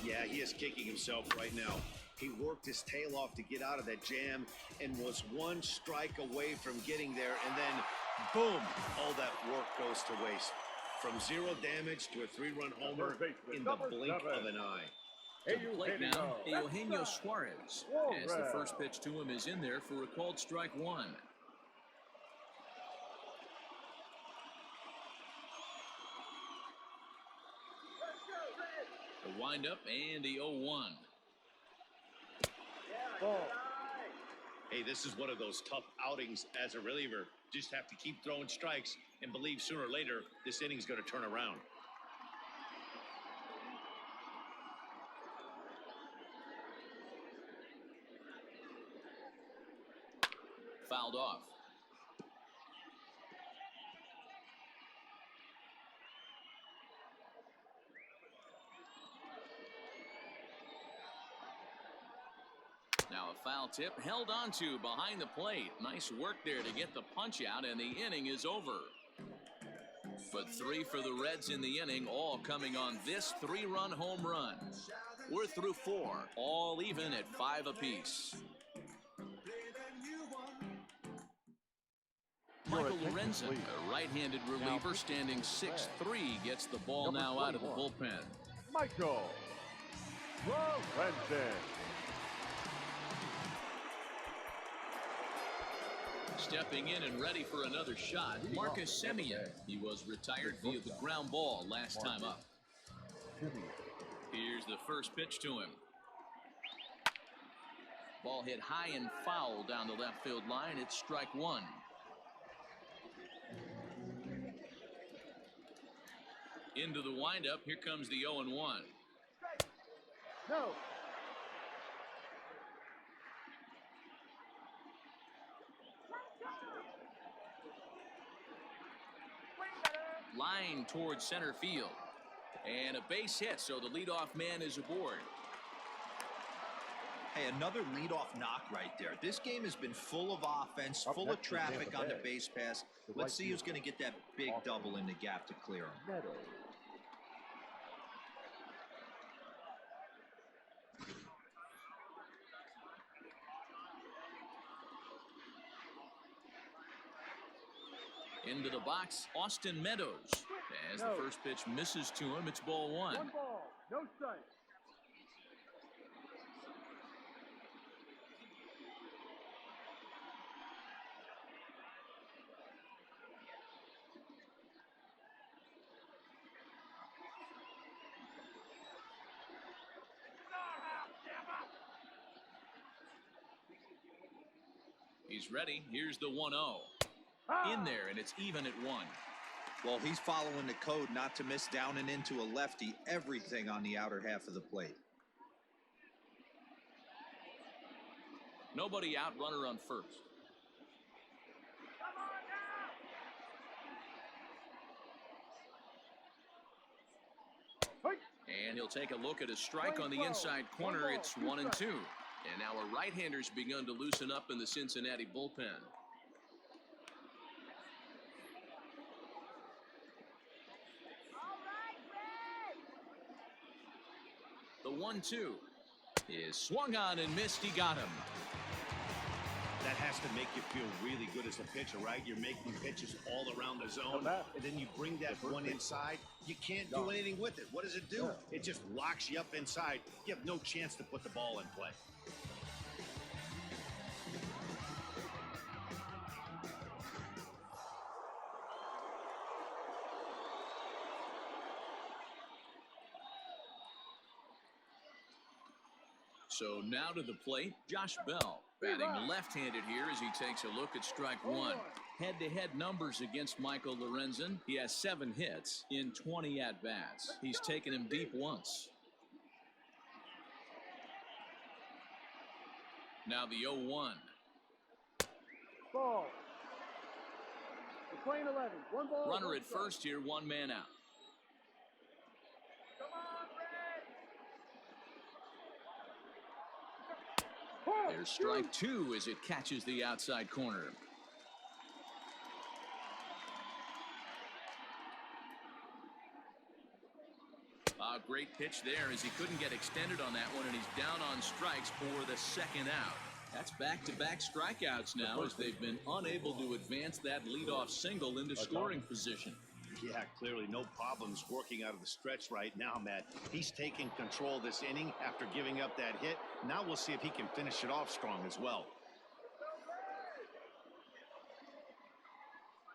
Speaker 2: Yeah, he is kicking himself right now. He worked his tail off to get out of that jam and was 1 strike away from getting there, and then boom, all that work goes to waste. From 0 damage to a 3-run homer in the blink of an eye.
Speaker 1: To the plate now, Eugenio Suarez, as the first pitch to him is in there for a called strike 1. The windup and the 0-1.
Speaker 2: Hey, this is one of those tough outings as a reliever. Just have to keep throwing strikes and believe sooner or later this inning's going to turn around.
Speaker 1: Fouled off. Now a foul tip held onto behind the plate. Nice work there to get the punch out, and the inning is over. But 3 for the Reds in the inning, all coming on this 3-run home run. We're through 4, all even at 5 apiece. Michael Lorenzen, a right-handed reliever standing 6'3", gets the ball now out of the bullpen.
Speaker 3: Michael Lorenzen.
Speaker 1: Stepping in and ready for another shot, Marcus Semien. He was retired via the ground ball last time up. Here's the first pitch to him. Ball hit high and foul down the left field line. It's strike 1. Into the windup. Here comes the 0-1.
Speaker 3: No.
Speaker 1: line towards center field. And a base hit, so the leadoff man is aboard.
Speaker 4: Hey, another leadoff knock right there. This game has been full of offense, full of traffic on the base pass. Let's see who's going to get that big double in the gap to clear him.
Speaker 1: Into the box, Austin Meadows. As the first pitch misses to him, it's ball one.
Speaker 3: One ball, no strike.
Speaker 1: He's ready. Here's the 1-0. In there, and it's even at 1.
Speaker 4: Well, he's following the code not to miss down and into a lefty, everything on the outer half of the plate.
Speaker 1: Nobody out, runner on first. And he'll take a look at a strike on the inside corner. It's 1-2. And now a right-hander's begun to loosen up in the Cincinnati bullpen. The 1-2 is swung on and missed. He got him.
Speaker 2: That has to make you feel really good as a pitcher, right? You're making pitches all around the zone, and then you bring that one inside. You can't do anything with it. What does it do? It just locks you up inside. You have no chance to put the ball in play.
Speaker 1: So now to the plate, Josh Bell, batting left-handed here as he takes a look at strike one. Head-to-head numbers against Michael Lorenzen. He has 7 hits in 20 at-bats. He's taken him deep once. Now the 0-1.
Speaker 3: Ball. Playing 11. One ball.
Speaker 1: Runner at first here, 1 man out. There's strike 2 as it catches the outside corner. A great pitch there as he couldn't get extended on that one, and he's down on strikes for the second out. That's back-to-back strikeouts now as they've been unable to advance that leadoff single into scoring position.
Speaker 2: Yeah, clearly no problems working out of the stretch right now, Matt. He's taking control of this inning after giving up that hit. Now we'll see if he can finish it off strong as well.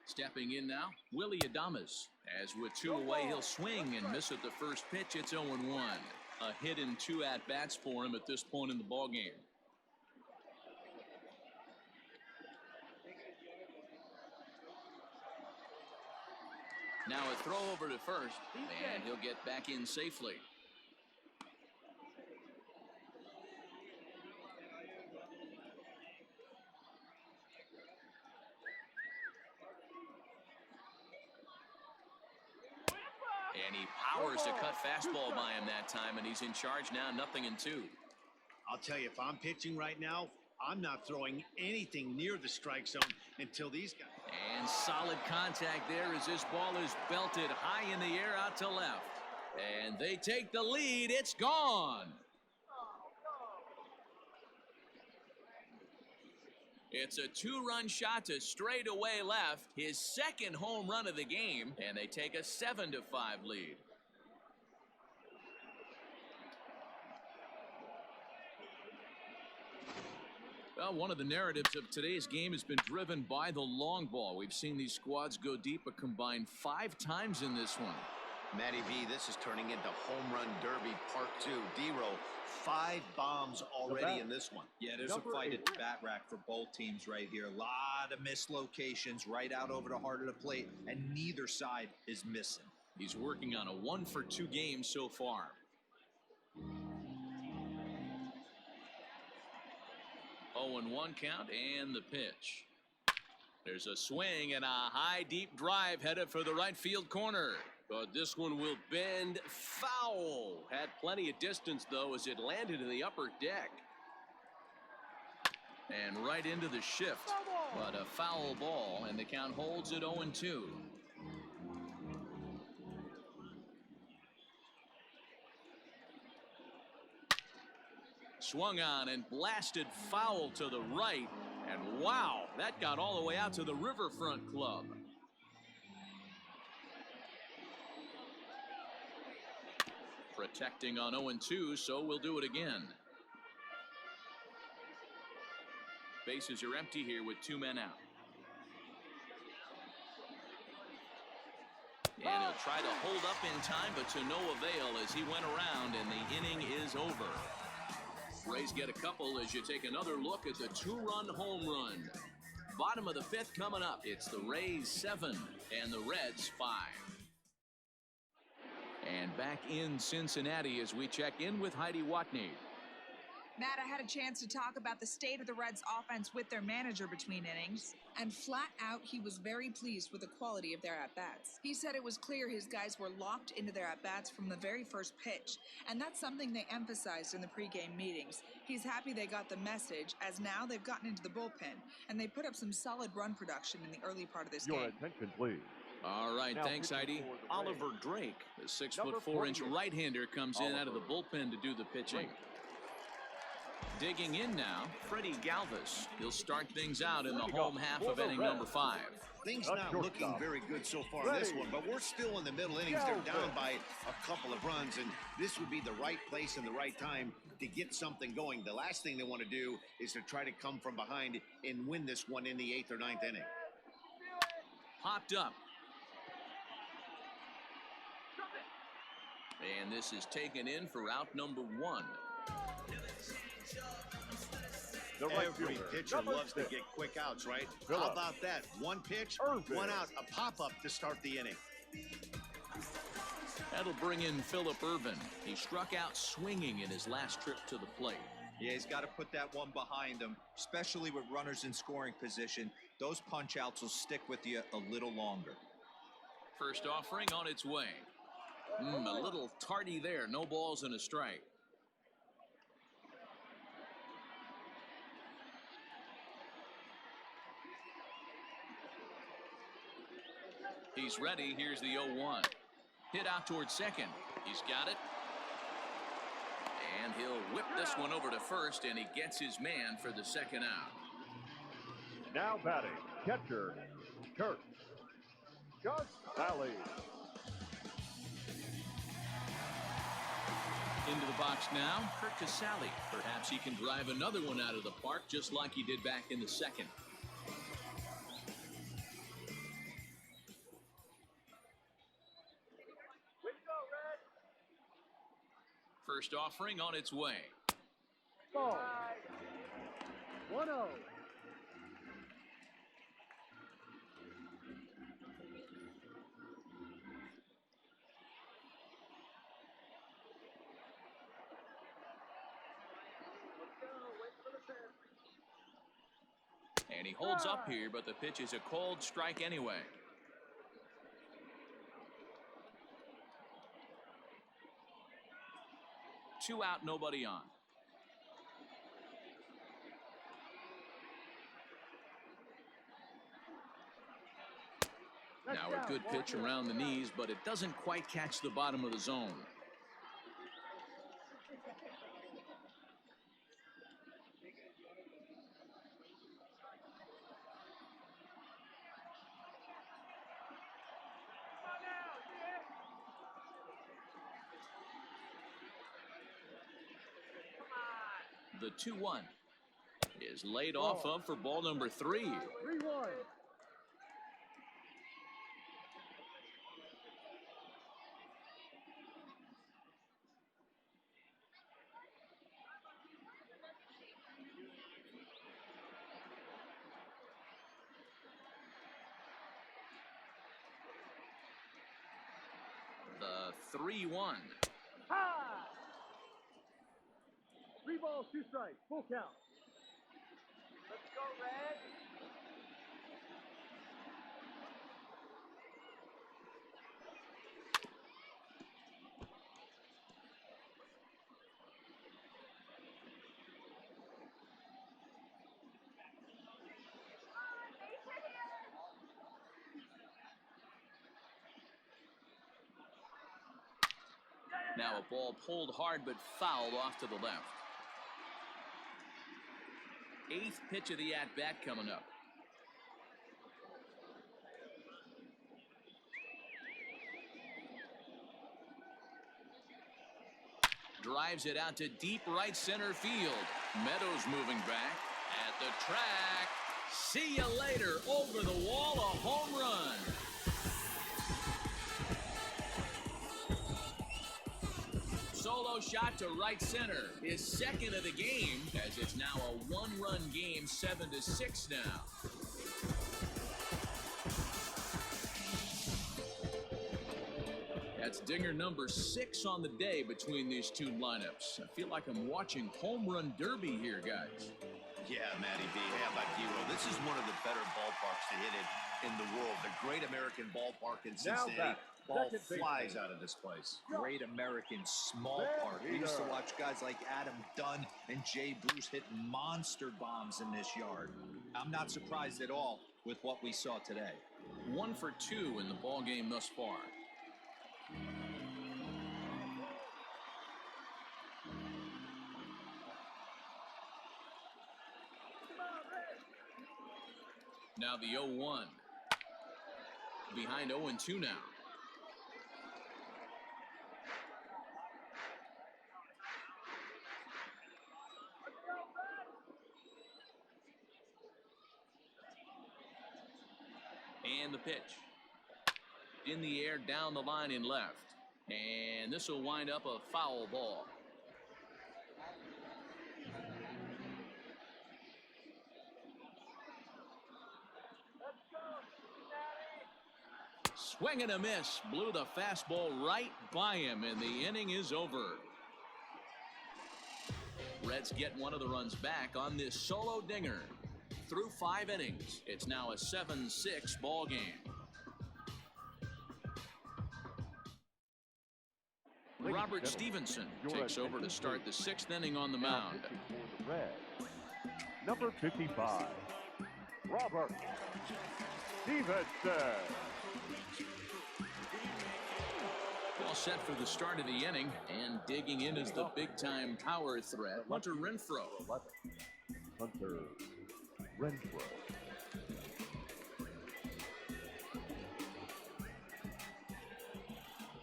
Speaker 1: Stepping in now, Willie Adames. As with 2 away, he'll swing and miss at the first pitch. It's 0-1. A hit in 2 at-bats for him at this point in the ballgame. Now a throw over to first, and he'll get back in safely. And he powers to cut fastball by him that time, and he's in charge now, 0-2.
Speaker 2: I'll tell you, if I'm pitching right now, I'm not throwing anything near the strike zone until these guys.
Speaker 1: And solid contact there as this ball is belted high in the air out to left. And they take the lead. It's gone. It's a 2-run shot to straightaway left, his second home run of the game, and they take a 7-5 lead. Well, one of the narratives of today's game has been driven by the long ball. We've seen these squads go deep a combined 5 times in this one.
Speaker 2: Matty V, this is turning into home run derby part 2. D-Row, 5 bombs already in this one.
Speaker 4: Yeah, there's a fight at the bat rack for both teams right here. A lot of mislocations right out over the heart of the plate, and neither side is missing.
Speaker 1: He's working on a 1-for-2 game so far. 0-1 count and the pitch. There's a swing and a high, deep drive headed for the right field corner.
Speaker 6: But this one will bend foul. Had plenty of distance, though, as it landed in the upper deck.
Speaker 1: And right into the shift. But a foul ball, and the count holds at 0-2. Swung on and blasted foul to the right. And wow, that got all the way out to the Riverfront Club. Protecting on 0-2, so we'll do it again. Bases are empty here with 2 men out. And he'll try to hold up in time, but to no avail as he went around, and the inning is over. Rays get a couple as you take another look at the 2-run home run. Bottom of the 5th coming up. It's the Rays 7 and the Reds 5. And back in Cincinnati as we check in with Heidi Watney.
Speaker 5: Matt, I had a chance to talk about the state of the Reds offense with their manager between innings, and flat out, he was very pleased with the quality of their at-bats. He said it was clear his guys were locked into their at-bats from the very first pitch, and that's something they emphasized in the pregame meetings. He's happy they got the message, as now they've gotten into the bullpen, and they put up some solid run production in the early part of this
Speaker 3: Your
Speaker 5: game.
Speaker 3: attention, please.
Speaker 1: All right,
Speaker 3: Now
Speaker 1: thanks, Heidi. Oliver Drake, the 6'4" right-hander, comes in out of the bullpen to do the pitching. Digging in now, Freddie Galvis. He'll start things out in the home half of inning number 5.
Speaker 2: Things not looking very good so far in this one, but we're still in the middle innings. They're down by a couple of runs, and this would be the right place and the right time to get something going. The last thing they want to do is to try to come from behind and win this one in the 8th or 9th inning.
Speaker 1: Popped up. And this is taken in for out number 1.
Speaker 2: Every pitcher loves to get quick outs, right? How about that? One pitch, one out, a pop-up to start the inning.
Speaker 1: That'll bring in Phillip Ervin. He struck out swinging in his last trip to the plate.
Speaker 4: Yeah, he's got to put that one behind him, especially with runners in scoring position. Those punch-outs will stick with you a little longer.
Speaker 1: First offering on its way. A little tardy there. No balls and a strike. He's ready. Here's the 0-1. Hit out towards second. He's got it. And he'll whip this one over to first, and he gets his man for the second out.
Speaker 3: Now batting, catcher, Kurt Casale.
Speaker 1: Into the box now, Kurt Casale. Perhaps he can drive another one out of the park just like he did back in the second. First offering on its way.
Speaker 3: Ball. 1-0.
Speaker 1: And he holds up here, but the pitch is a called strike anyway. Two out, nobody on. Now a good pitch around the knees, but it doesn't quite catch the bottom of the zone. The 2-1 is laid off of for ball number 3.
Speaker 3: 3-1.
Speaker 1: The 3-1.
Speaker 3: 3 balls, 2 strikes, full count.
Speaker 7: Let's go, Red.
Speaker 1: Now a ball pulled hard but fouled off to the left. 8th pitch of the at-bat coming up. Drives it out to deep right center field. Meadows moving back at the track. See you later. Over the wall, a home run. Solo shot to right center. His second of the game, as it's now a one-run game, 7-6 now. That's dinger number 6 on the day between these two lineups. I feel like I'm watching home run derby here, guys.
Speaker 2: Yeah, Matty B. How about you? This is one of the better ballparks to hit it in the world. The Great American Ballpark in Cincinnati. Ball flies out of this place.
Speaker 4: Great American small park. We used to watch guys like Adam Dunn and Jay Bruce hit monster bombs in this yard. I'm not surprised at all with what we saw today.
Speaker 1: 1 for 2 in the ball game thus far. Now the 0-1. Behind 0-2 now. And the pitch. In the air, down the line and left. And this will wind up a foul ball. Swing and a miss. Blew the fastball right by him, and the inning is over. Reds get one of the runs back on this solo dinger. Through 5 innings, it's now a 7-6 ball game. Robert Stevenson takes over to start the 6th inning on the mound.
Speaker 3: Number 55, Robert Stevenson.
Speaker 1: All set for the start of the inning, and digging in is the big-time power threat, Hunter Renfroe.
Speaker 3: Hunter Renfroe.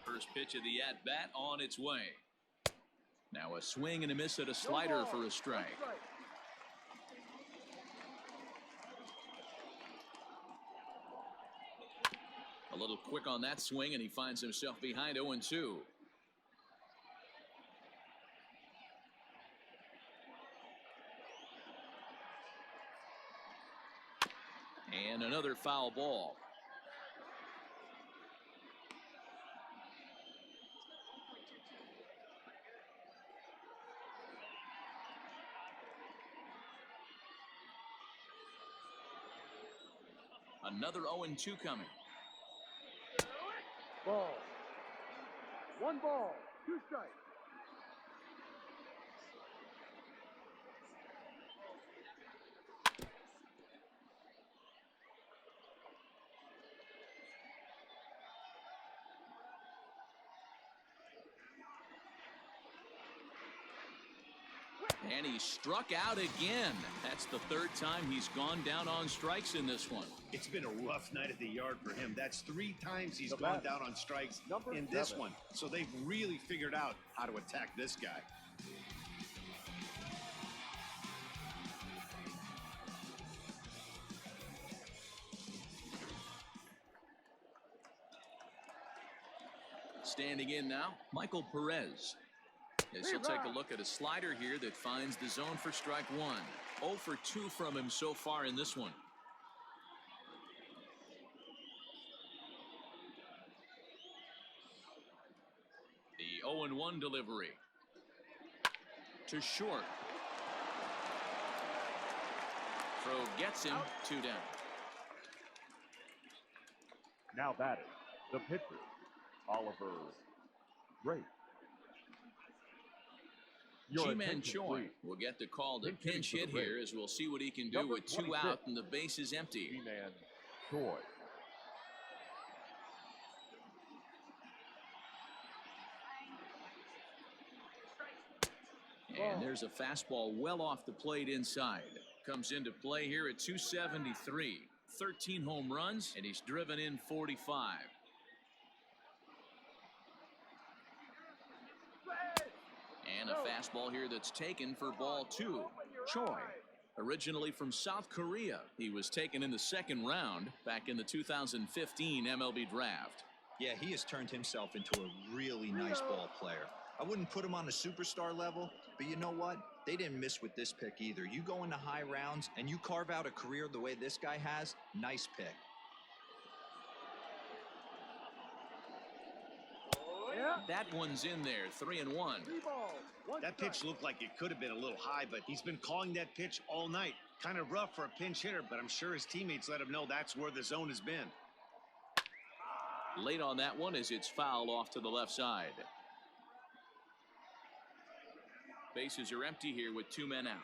Speaker 1: First pitch of the at-bat on its way. Now a swing and a miss at a slider for a strike. A little quick on that swing, and he finds himself behind 0-2. And another foul ball. Another 0-2 coming.
Speaker 3: Ball. 1 ball, 2 strikes.
Speaker 1: And he struck out again. That's the 3rd time he's gone down on strikes in this one.
Speaker 2: It's been a rough night at the yard for him. That's 3 times he's gone down on strikes in this one. So they've really figured out how to attack this guy.
Speaker 1: Standing in now, Michael Perez. As he'll take a look at a slider here that finds the zone for strike 1. 0 for 2 from him so far in this one. The 0-1 delivery. To short. Throw gets him. 2 down.
Speaker 3: Now batting, the pitcher, Oliver Drake.
Speaker 1: G-Man Choi will get the call to pinch hit here, as we'll see what he can do with 2 out and the base is empty.
Speaker 3: G-Man Choi.
Speaker 1: And there's a fastball well off the plate inside. Comes into play here at 273. 13 home runs, and he's driven in 45. And a fastball here that's taken for ball 2. Choi, originally from South Korea, he was taken in the second round back in the 2015 MLB draft.
Speaker 4: Yeah, he has turned himself into a really nice ball player. I wouldn't put him on a superstar level, but you know what? They didn't miss with this pick either. You go into high rounds and you carve out a career the way this guy has, nice pick.
Speaker 1: That one's in there, 3-1.
Speaker 2: That pitch looked like it could have been a little high, but he's been calling that pitch all night. Kind of rough for a pinch hitter, but I'm sure his teammates let him know that's where the zone has been.
Speaker 1: Late on that one as it's fouled off to the left side. Bases are empty here with 2 men out.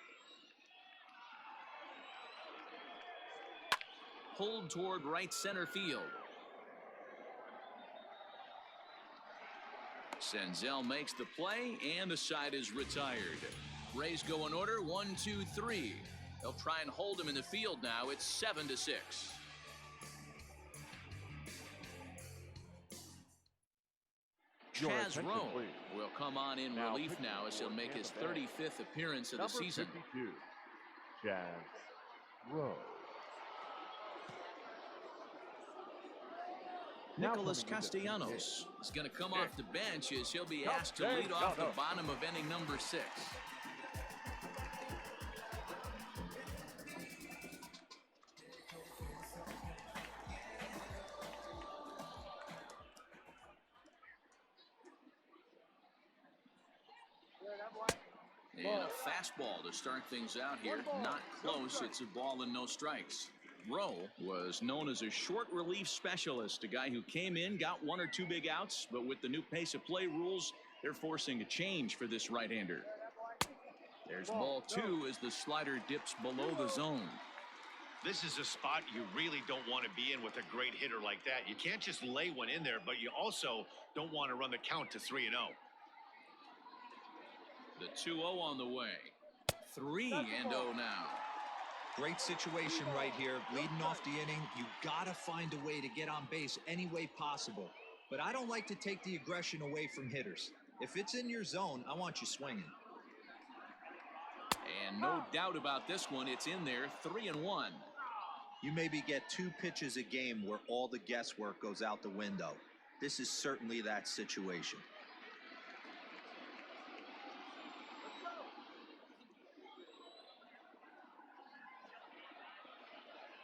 Speaker 1: Pulled toward right center field. Senzel makes the play, and the side is retired. Rays go in order, 1, 2, 3. They'll try and hold him in the field now. It's 7-6. Chaz Rowe will come on in relief now as he'll make his 35th appearance of the season.
Speaker 3: 52, Chaz Rowe.
Speaker 1: Nicholas Castellanos is going to come off the bench as he'll be asked to lead off the bottom of inning number 6. And a fastball to start things out here. Not close. It's a ball and no strikes. Rowe was known as a short relief specialist, a guy who came in, got 1 or 2 big outs, but with the new pace of play rules, they're forcing a change for this right-hander. There's ball 2 as the slider dips below the zone.
Speaker 2: This is a spot you really don't want to be in with a great hitter like that. You can't just lay one in there, but you also don't want to run the count to 3-0.
Speaker 1: The 2-0 on the way. 3-0 now.
Speaker 4: Great situation right here. Leading off the inning, you got to find a way to get on base any way possible. But I don't like to take the aggression away from hitters. If it's in your zone, I want you swinging.
Speaker 1: And no doubt about this one, it's in there, 3-1.
Speaker 4: You maybe get 2 pitches a game where all the guesswork goes out the window. This is certainly that situation.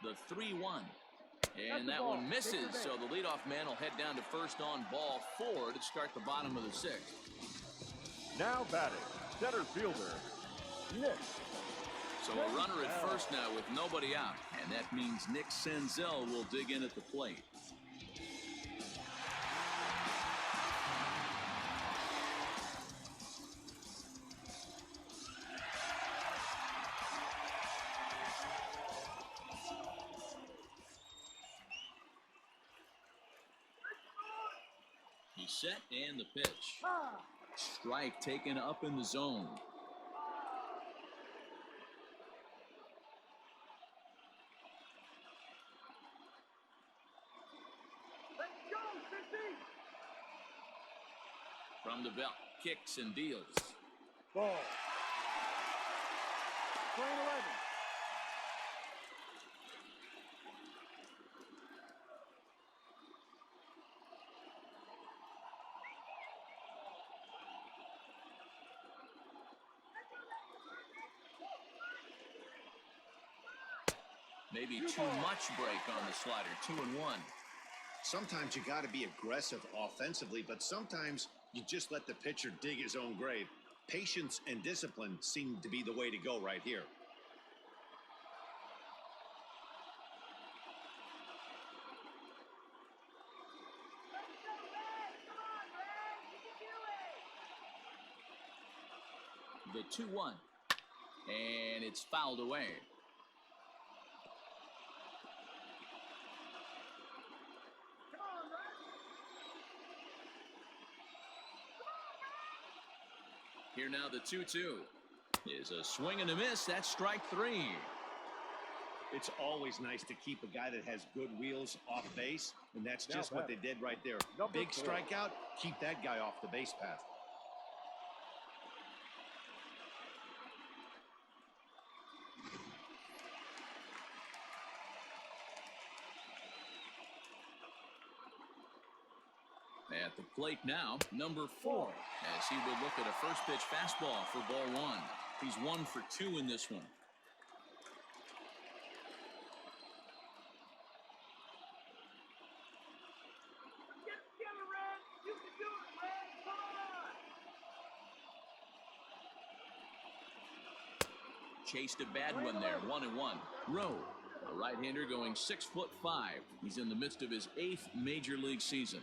Speaker 1: The 3-1. And that one misses, so the leadoff man will head down to first on ball 4 to start the bottom of the 6th.
Speaker 3: Now batting, center fielder, Nick.
Speaker 1: So a runner at first now with nobody out, and that means Nick Senzel will dig in at the plate. He's set, and the pitch. Strike taken up in the zone. From the belt, kicks and deals.
Speaker 3: Ball. Plane 11.
Speaker 1: Maybe too much break on the slider, 2-1.
Speaker 2: Sometimes you got to be aggressive offensively, but sometimes you just let the pitcher dig his own grave. Patience and discipline seem to be the way to go right here.
Speaker 1: The 2-1. And it's fouled away. Here now the 2-2. is a swing and a miss. That's strike 3.
Speaker 2: It's always nice to keep a guy that has good wheels off base, and that's just what they did right there. Big strikeout, keep that guy off the base path.
Speaker 1: At the plate now, number 4, as he will look at a first pitch fastball for ball 1. He's 1 for 2 in this one. Chased a bad one there, 1-1. Rowe, a right-hander going 6'5". He's in the midst of his 8th major league season.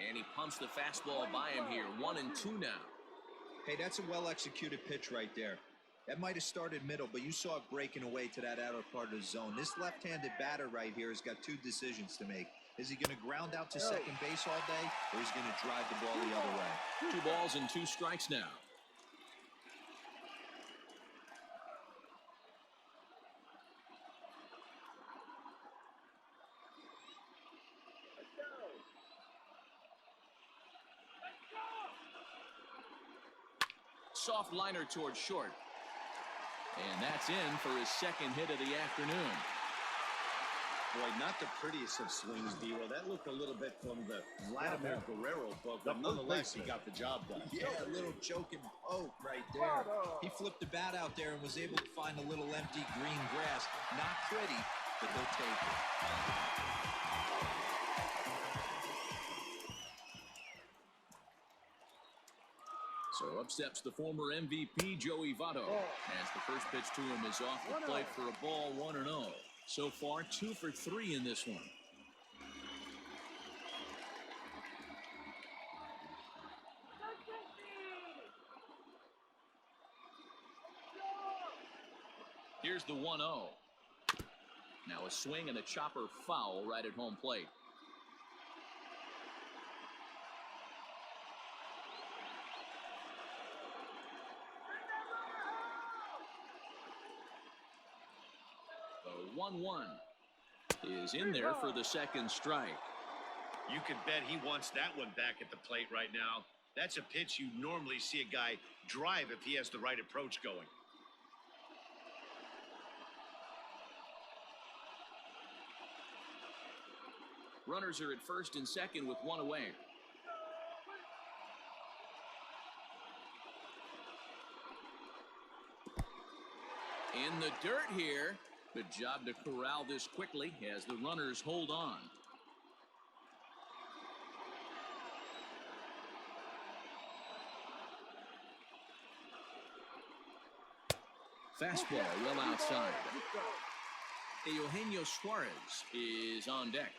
Speaker 1: And he pumps the fastball by him here, 1-2 now.
Speaker 4: Hey, that's a well-executed pitch right there. That might have started middle, but you saw it breaking away to that outer part of the zone. This left-handed batter right here has got 2 decisions to make. Is he going to ground out to second base all day, or is he going to drive the ball the other way?
Speaker 1: 2 balls and 2 strikes now. Soft liner towards short. And that's in for his 2nd hit of the afternoon.
Speaker 2: Boy, not the prettiest of swings, D'Lo. That looked a little bit from the Vladimir Guerrero book, but nonetheless, he got the job done.
Speaker 4: Yeah, a little choking poke right there. He flipped the bat out there and was able to find a little empty green grass. Not pretty, but they'll take it.
Speaker 1: So up steps the former MVP, Joey Votto, as the first pitch to him is off the plate for a ball, 1-0. So far, 2 for 3 in this one. Here's the 1-0. Now a swing and a chopper foul right at home plate. The 1-1 is in there for the 2nd strike.
Speaker 2: You can bet he wants that one back at the plate right now. That's a pitch you normally see a guy drive if he has the right approach going.
Speaker 1: Runners are at first and second with 1 away. In the dirt here. Good job to corral this quickly as the runners hold on. Fastball well outside. Eugenio Suarez is on deck.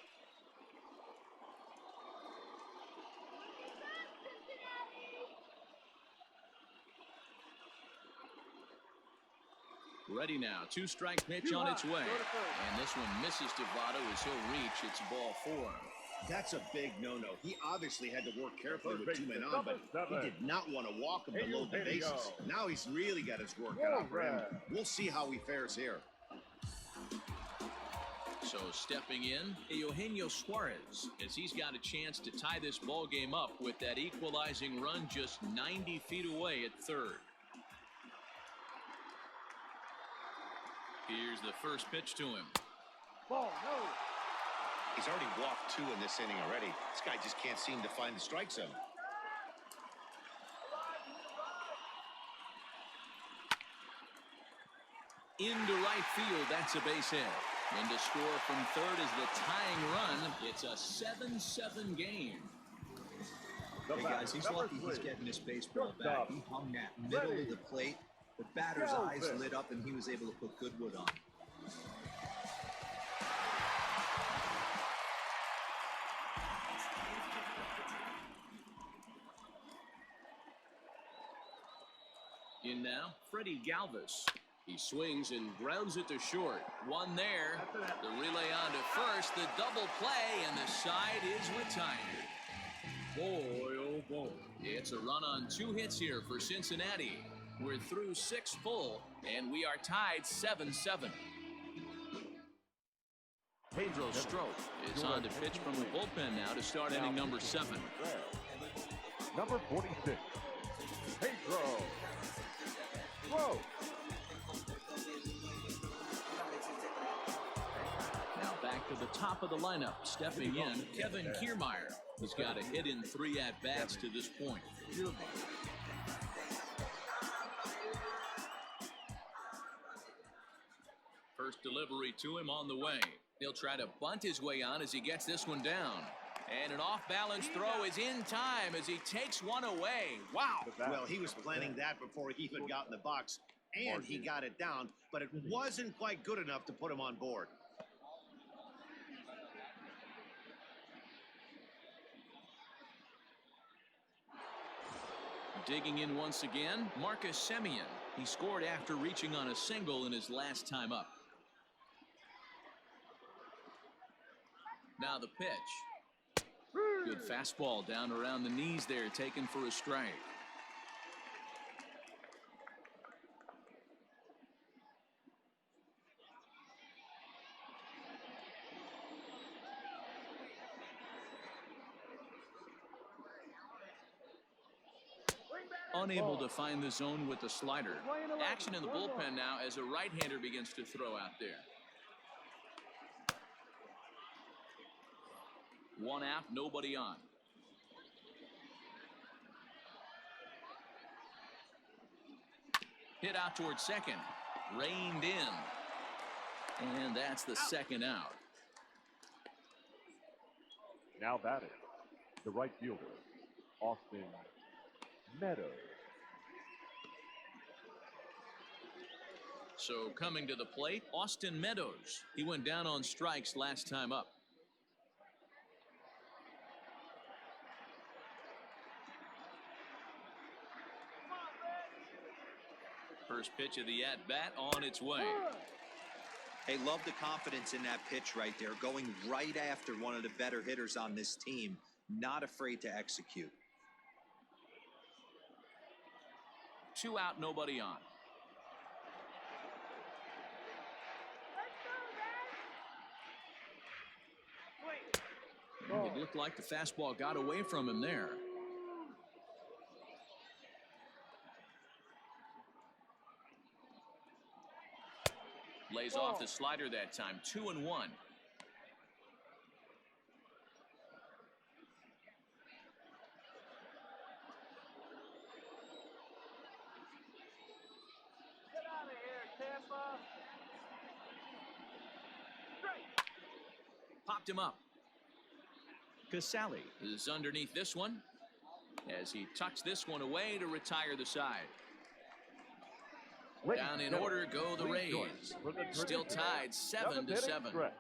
Speaker 1: Ready now. 2-strike pitch on its way. And this one misses to Votto as he'll reach. It's ball 4.
Speaker 2: That's a big no-no. He obviously had to work carefully with 2 men on, but he did not want to walk him to load the bases. Now he's really got his work cut out for him. We'll see how he fares here.
Speaker 1: So stepping in, Eugenio Suarez, as he's got a chance to tie this ball game up with that equalizing run just 90 feet away at third. Here's the first pitch to him.
Speaker 2: Ball, no. He's already walked 2 in this inning already. This guy just can't seem to find the strike zone.
Speaker 1: Into right field, that's a base hit. And to score from third is the tying run. It's a 7-7 game.
Speaker 4: Hey guys, he's lucky he's getting this baseball back. He hung that middle of the plate. The batter's eyes lit up, and he was able to put good wood on.
Speaker 1: In now, Freddie Galvis.
Speaker 6: He swings and grounds it to short.
Speaker 1: One there. The relay on to first. The double play, and the side is retired. Boy, oh boy. It's a run on 2 hits here for Cincinnati. We're through 6 full, and we are tied 7-7. Pedro Strop is on to pitch from the bullpen now to start inning number 7.
Speaker 3: Number 46, Pedro Strop.
Speaker 1: Now back to the top of the lineup. Stepping in, Kevin Kiermaier. He's got a hit in 3 at-bats to this point. First delivery to him on the way. He'll try to bunt his way on as he gets this one down. And an off-balance throw is in time as he takes one away. Wow.
Speaker 2: Well, he was planning that before he even got in the box, and he got it down, but it wasn't quite good enough to put him on board.
Speaker 1: Digging in once again, Marcus Semien. He scored after reaching on a single in his last time up. Now the pitch. Good fastball down around the knees there, taken for a strike. Unable to find the zone with the slider. Action in the bullpen now as a right-hander begins to throw out there. 1 out, nobody on. Hit out towards second. Reined in. And that's the second out.
Speaker 3: Now batting, the right fielder, Austin Meadows.
Speaker 1: So coming to the plate, Austin Meadows. He went down on strikes last time up. First pitch of the at-bat on its way.
Speaker 4: Hey, love the confidence in that pitch right there. Going right after one of the better hitters on this team. Not afraid to execute.
Speaker 1: 2 out, nobody on. It looked like the fastball got away from him there. Lays off the slider that time. 2-1. Popped him up. Casale is underneath this one as he tucks this one away to retire the side. Down in order go the Rays. Still tied 7-7.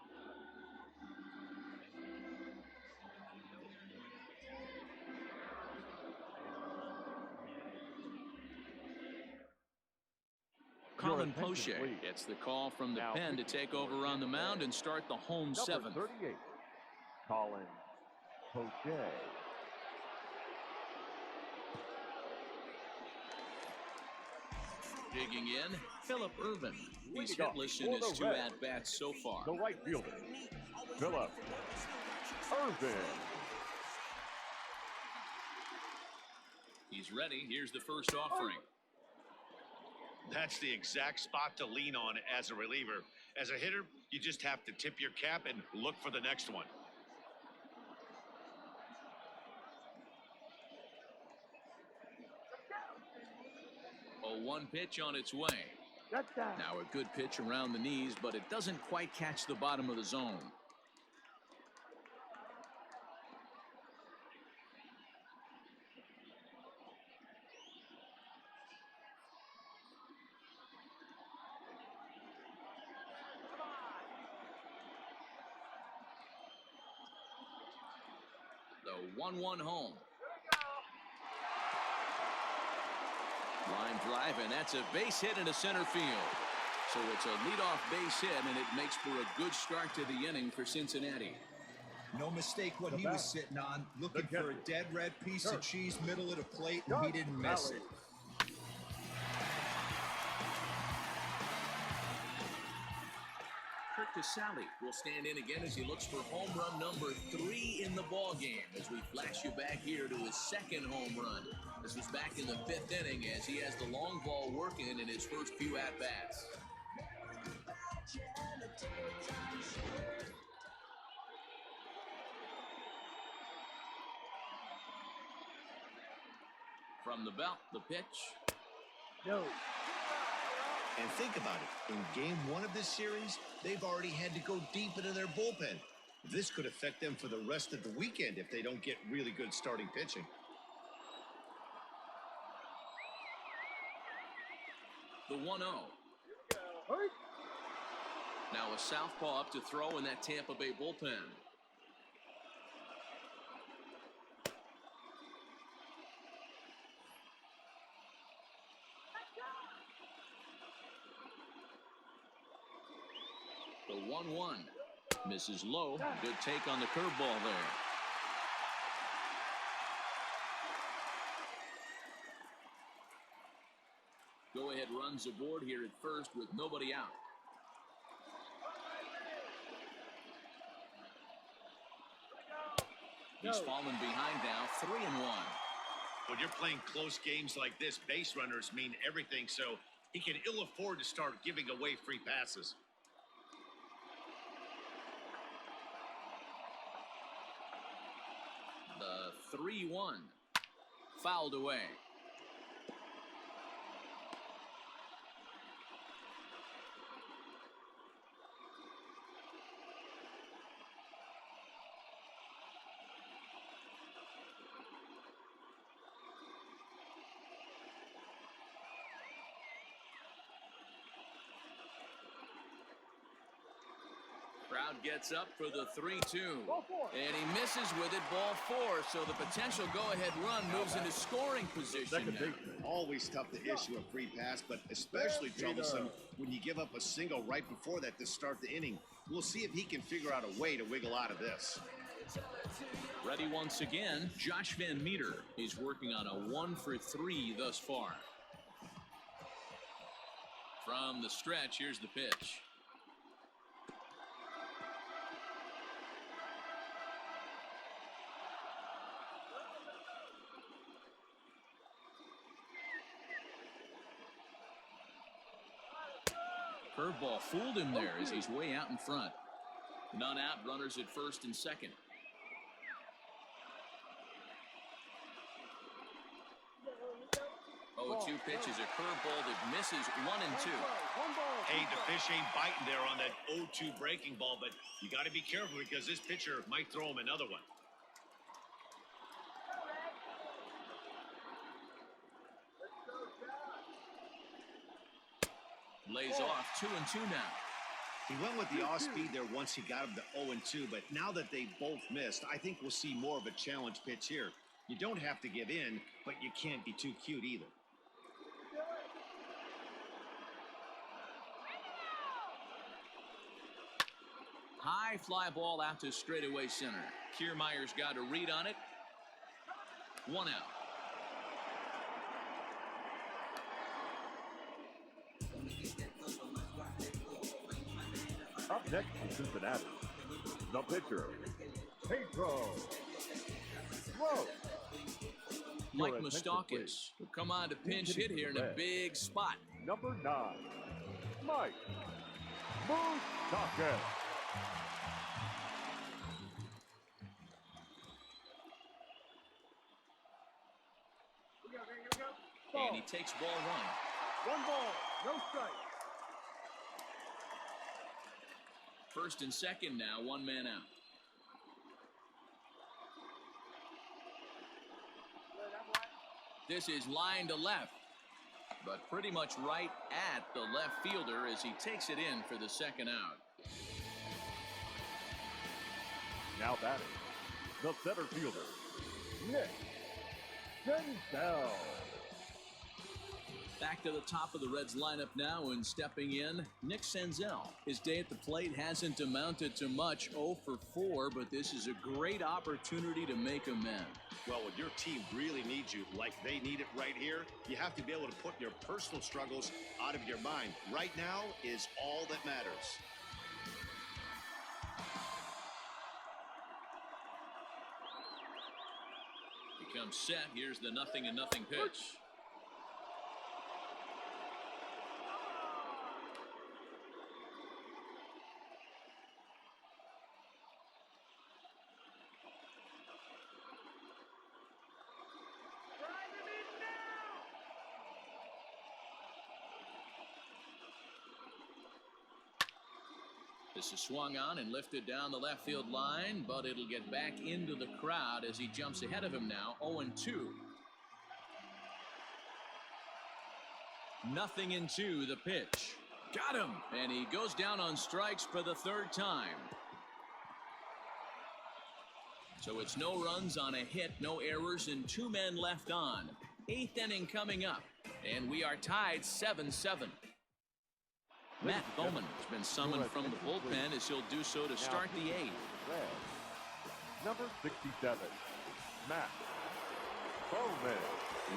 Speaker 1: Colin Poche gets the call from the pen to take over on the mound and start the home 7th.
Speaker 3: 38, Colin Poche.
Speaker 1: Digging in, Phillip Ervin. He's hitless in his 2 at-bats so far.
Speaker 3: The right fielder, Phillip Ervin.
Speaker 1: He's ready. Here's the first offering.
Speaker 2: That's the exact spot to lean on as a reliever. As a hitter, you just have to tip your cap and look for the next one.
Speaker 1: A 1 pitch on its way. Now a good pitch around the knees, but it doesn't quite catch the bottom of the zone. The 1-1 home. Line drive, and that's a base hit into center field. So it's a leadoff base hit, and it makes for a good start to the inning for Cincinnati.
Speaker 4: No mistake what he was sitting on, looking for a dead red piece of cheese middle of the plate, and he didn't miss it.
Speaker 1: Sally will stand in again as he looks for home run number 3 in the ball game. As we flash you back here to his second home run. This was back in the 5th inning as he has the long ball working in his first few at-bats. From the belt, the pitch.
Speaker 3: No.
Speaker 2: And think about it. In game 1 of this series, they've already had to go deep into their bullpen. This could affect them for the rest of the weekend if they don't get really good starting pitching.
Speaker 1: The 1-0. Now a southpaw up to throw in that Tampa Bay bullpen. The 1-1 misses low. Good take on the curveball there. Go ahead runs aboard here at first with nobody out. He's fallen behind now, 3-1.
Speaker 2: When you're playing close games like this, base runners mean everything, so he can ill afford to start giving away free passes.
Speaker 1: The 3-1 fouled away. Crowd gets up for the 3-2. And he misses with it, ball 4. So the potential go-ahead run moves into scoring position now.
Speaker 2: Always tough to issue a free pass, but especially troublesome when you give up a single right before that to start the inning. We'll see if he can figure out a way to wiggle out of this.
Speaker 1: Ready once again, Josh Van Meter. He's working on a 1-for-3 thus far. From the stretch, here's the pitch. Curveball fooled him there as he's way out in front. None out, runners at first and second. 0-2 pitch is a curveball that misses 1-2.
Speaker 2: Hey, the fish ain't biting there on that 0-2 breaking ball, but you got to be careful because this pitcher might throw him another one.
Speaker 1: Lays off 2-2 now.
Speaker 2: He went with the off speed there once he got him to 0-2, but now that they both missed, I think we'll see more of a challenge pitch here. You don't have to give in, but you can't be too cute either.
Speaker 1: High fly ball out to straightaway center. Kiermaier's got a read on it. 1 out.
Speaker 3: Up next in Cincinnati, the pitcher, Pedro. Whoa.
Speaker 1: Mike Moustakas will come on to pinch hit here in a big spot.
Speaker 3: Number 9, Mike Moustakas.
Speaker 1: And he takes ball 1.
Speaker 3: 1 ball, no strike.
Speaker 1: First and second now, 1 man out. This is line to left, but pretty much right at the left fielder as he takes it in for the second out.
Speaker 3: Now batting, the center fielder, Nick Senzel.
Speaker 1: Back to the top of the Reds lineup now, and stepping in, Nick Senzel. His day at the plate hasn't amounted to much, 0 for 4, but this is a great opportunity to make amends.
Speaker 2: Well, when your team really needs you, like they need it right here, you have to be able to put your personal struggles out of your mind. Right now is all that matters.
Speaker 1: He comes set. Here's the 0-0 pitch. This is swung on and lifted down the left field line, but it'll get back into the crowd as he jumps ahead of him now, 0-2. 0-2 the pitch. Got him! And he goes down on strikes for the 3rd time. So it's no runs on a hit, no errors, and 2 men left on. 8th inning coming up, and we are tied 7-7. Matt Bowman has been summoned from the bullpen as he'll do so to start the 8th.
Speaker 3: Number 67, Matt Bowman.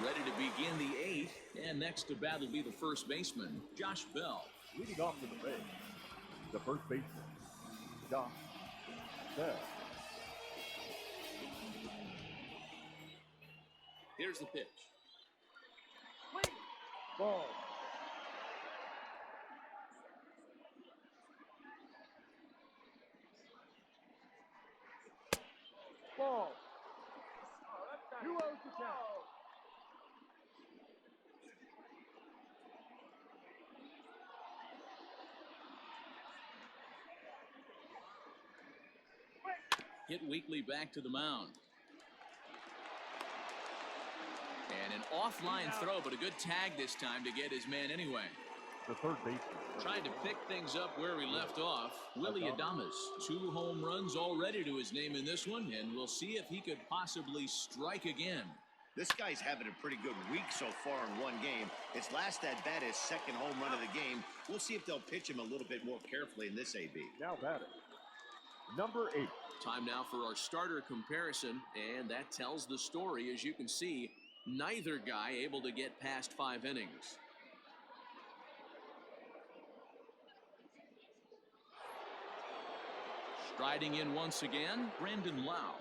Speaker 1: Ready to begin the 8th, and next to bat will be the first baseman, Josh Bell.
Speaker 3: Leading off to the base, the first baseman, Josh Bell.
Speaker 1: Here's the pitch.
Speaker 3: Ball. Ball. 2 outs to count.
Speaker 1: Hit weakly back to the mound. And an offline throw, but a good tag this time to get his man anyway.
Speaker 3: The third baseman.
Speaker 1: Trying to pick things up where we left off, Willie Adames. 2 home runs already to his name in this one, and we'll see if he could possibly strike again.
Speaker 2: This guy's having a pretty good week so far in one game. His last at bat, his 2nd home run of the game. We'll see if they'll pitch him a little bit more carefully in this AB.
Speaker 3: Now batting, number 8.
Speaker 1: Time now for our starter comparison, and that tells the story. As you can see, neither guy able to get past 5 innings. Striding in once again, Brandon Lau.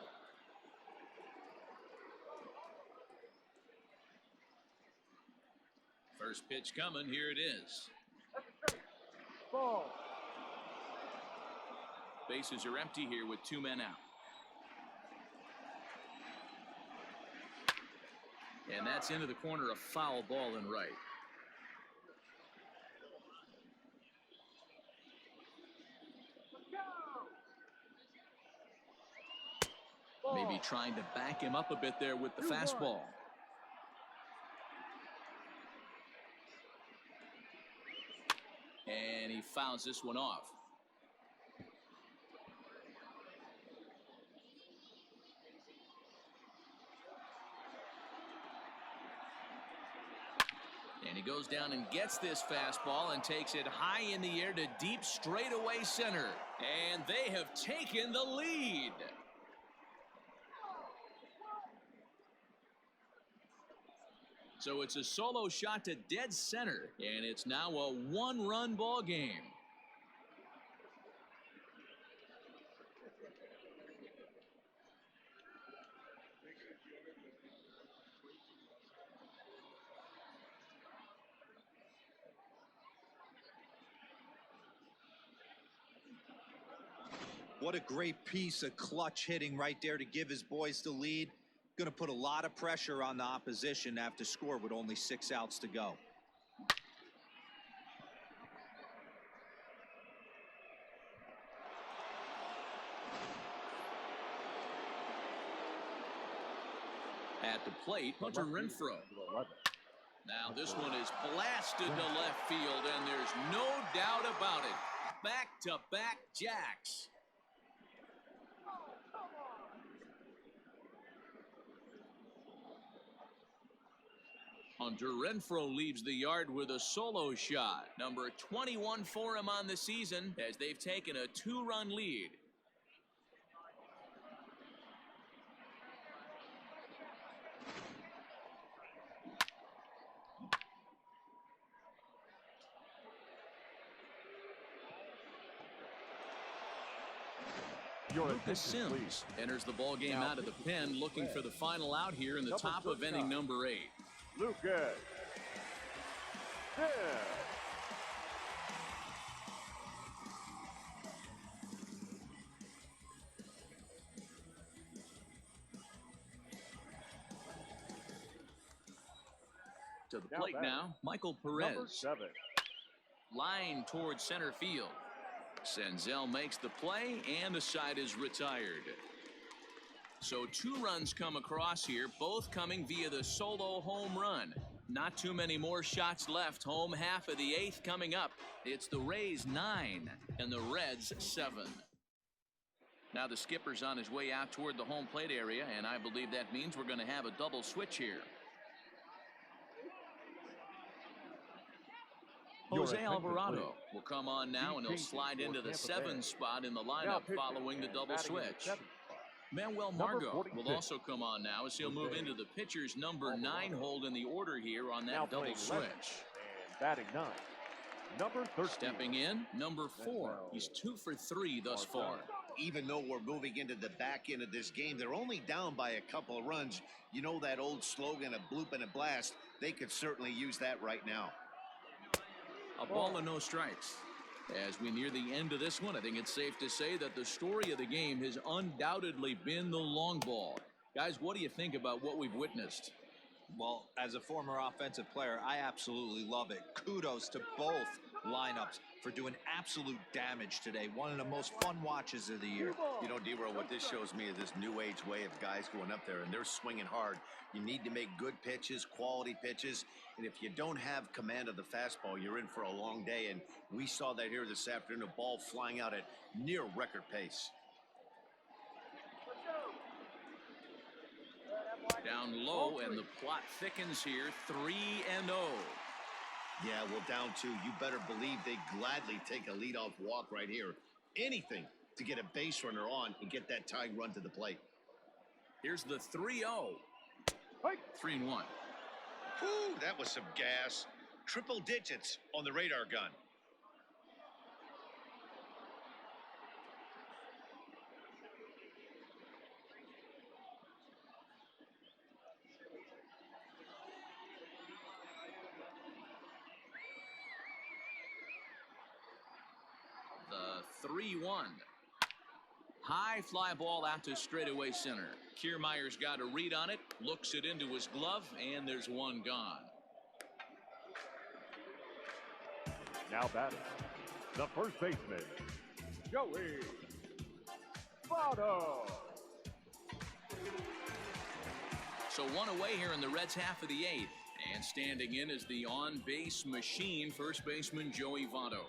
Speaker 1: First pitch coming, here it is.
Speaker 3: Ball.
Speaker 1: Bases are empty here with 2 men out. And that's into the corner, a foul ball and right. Maybe trying to back him up a bit there with the fastball. And he fouls this one off. And he goes down and gets this fastball and takes it high in the air to deep straightaway center. And they have taken the lead. So it's a solo shot to dead center, and it's now a 1-run ball game.
Speaker 4: What a great piece of clutch hitting right there to give his boys the lead. Going to put a lot of pressure on the opposition after score with only 6 outs to go.
Speaker 1: At the plate, Hunter Renfroe. Now this one is blasted to left field, and there's no doubt about it. Back-to-back jacks. Hunter Renfroe leaves the yard with a solo shot. Number 21 for him on the season as they've taken a 2-run lead. Lucas Sims enters the ball game out of the pen, looking for the final out here in the top of inning number 8.
Speaker 3: Lucas Sims.
Speaker 1: To the plate now, Michael Perez.
Speaker 3: Number 7.
Speaker 1: Line towards center field. Senzel makes the play, and the side is retired. So 2 runs come across here, both coming via the solo home run. Not too many more shots left. Home half of the 8th coming up. It's the Rays 9 and the Reds 7. Now the skipper's on his way out toward the home plate area, and I believe that means we're going to have a double switch here. Jose Alvarado will come on now, and he'll slide into the 7 spot in the lineup following the double switch. Manuel Margot will also come on now as he'll move into the pitcher's number 9 hold in the order here on that double switch.
Speaker 3: And batting 9, number 13.
Speaker 1: Stepping in, number 4. He's 2 for 3 thus far.
Speaker 2: Even though we're moving into the back end of this game, they're only down by a couple of runs. You know that old slogan, a bloop and a blast? They could certainly use that right now.
Speaker 1: A ball and no strikes. As we near the end of this one, I think it's safe to say that the story of the game has undoubtedly been the long ball. Guys, what do you think about what we've witnessed?
Speaker 4: Well, as a former offensive player, I absolutely love it. Kudos to both lineups for doing absolute damage today. One of the most fun watches of the year.
Speaker 2: You know, D-Roll, what this shows me is this new age way of guys going up there, and they're swinging hard. You need to make good pitches, quality pitches, and if you don't have command of the fastball, you're in for a long day, and we saw that here this afternoon, a ball flying out at near record pace.
Speaker 1: Down low, and the plot thickens here, 3-0.
Speaker 2: Yeah, well, down 2, you better believe they gladly take a leadoff walk right here. Anything to get a base runner on and get that tying run to the plate.
Speaker 1: Here's the 3-0. 3-1.
Speaker 2: Whew, that was some gas. Triple digits on the radar gun.
Speaker 1: The 3-1. High fly ball out to straightaway center. Kiermaier's got a read on it, looks it into his glove, and there's one gone.
Speaker 3: Now batting, the first baseman, Joey Votto.
Speaker 1: So 1 away here in the Reds' half of the 8th. And standing in is the on-base machine, first baseman Joey Votto.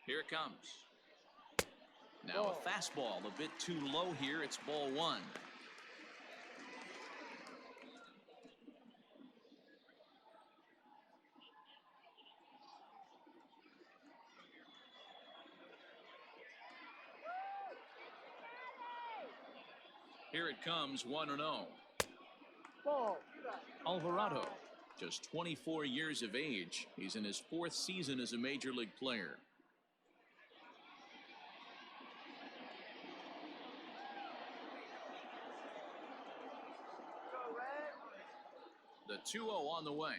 Speaker 1: Here it comes. Now a fastball a bit too low here. It's ball 1. Here it comes, 1-0. Alvarado, just 24 years of age. He's in his 4th season as a major league player. The 2-0 on the way.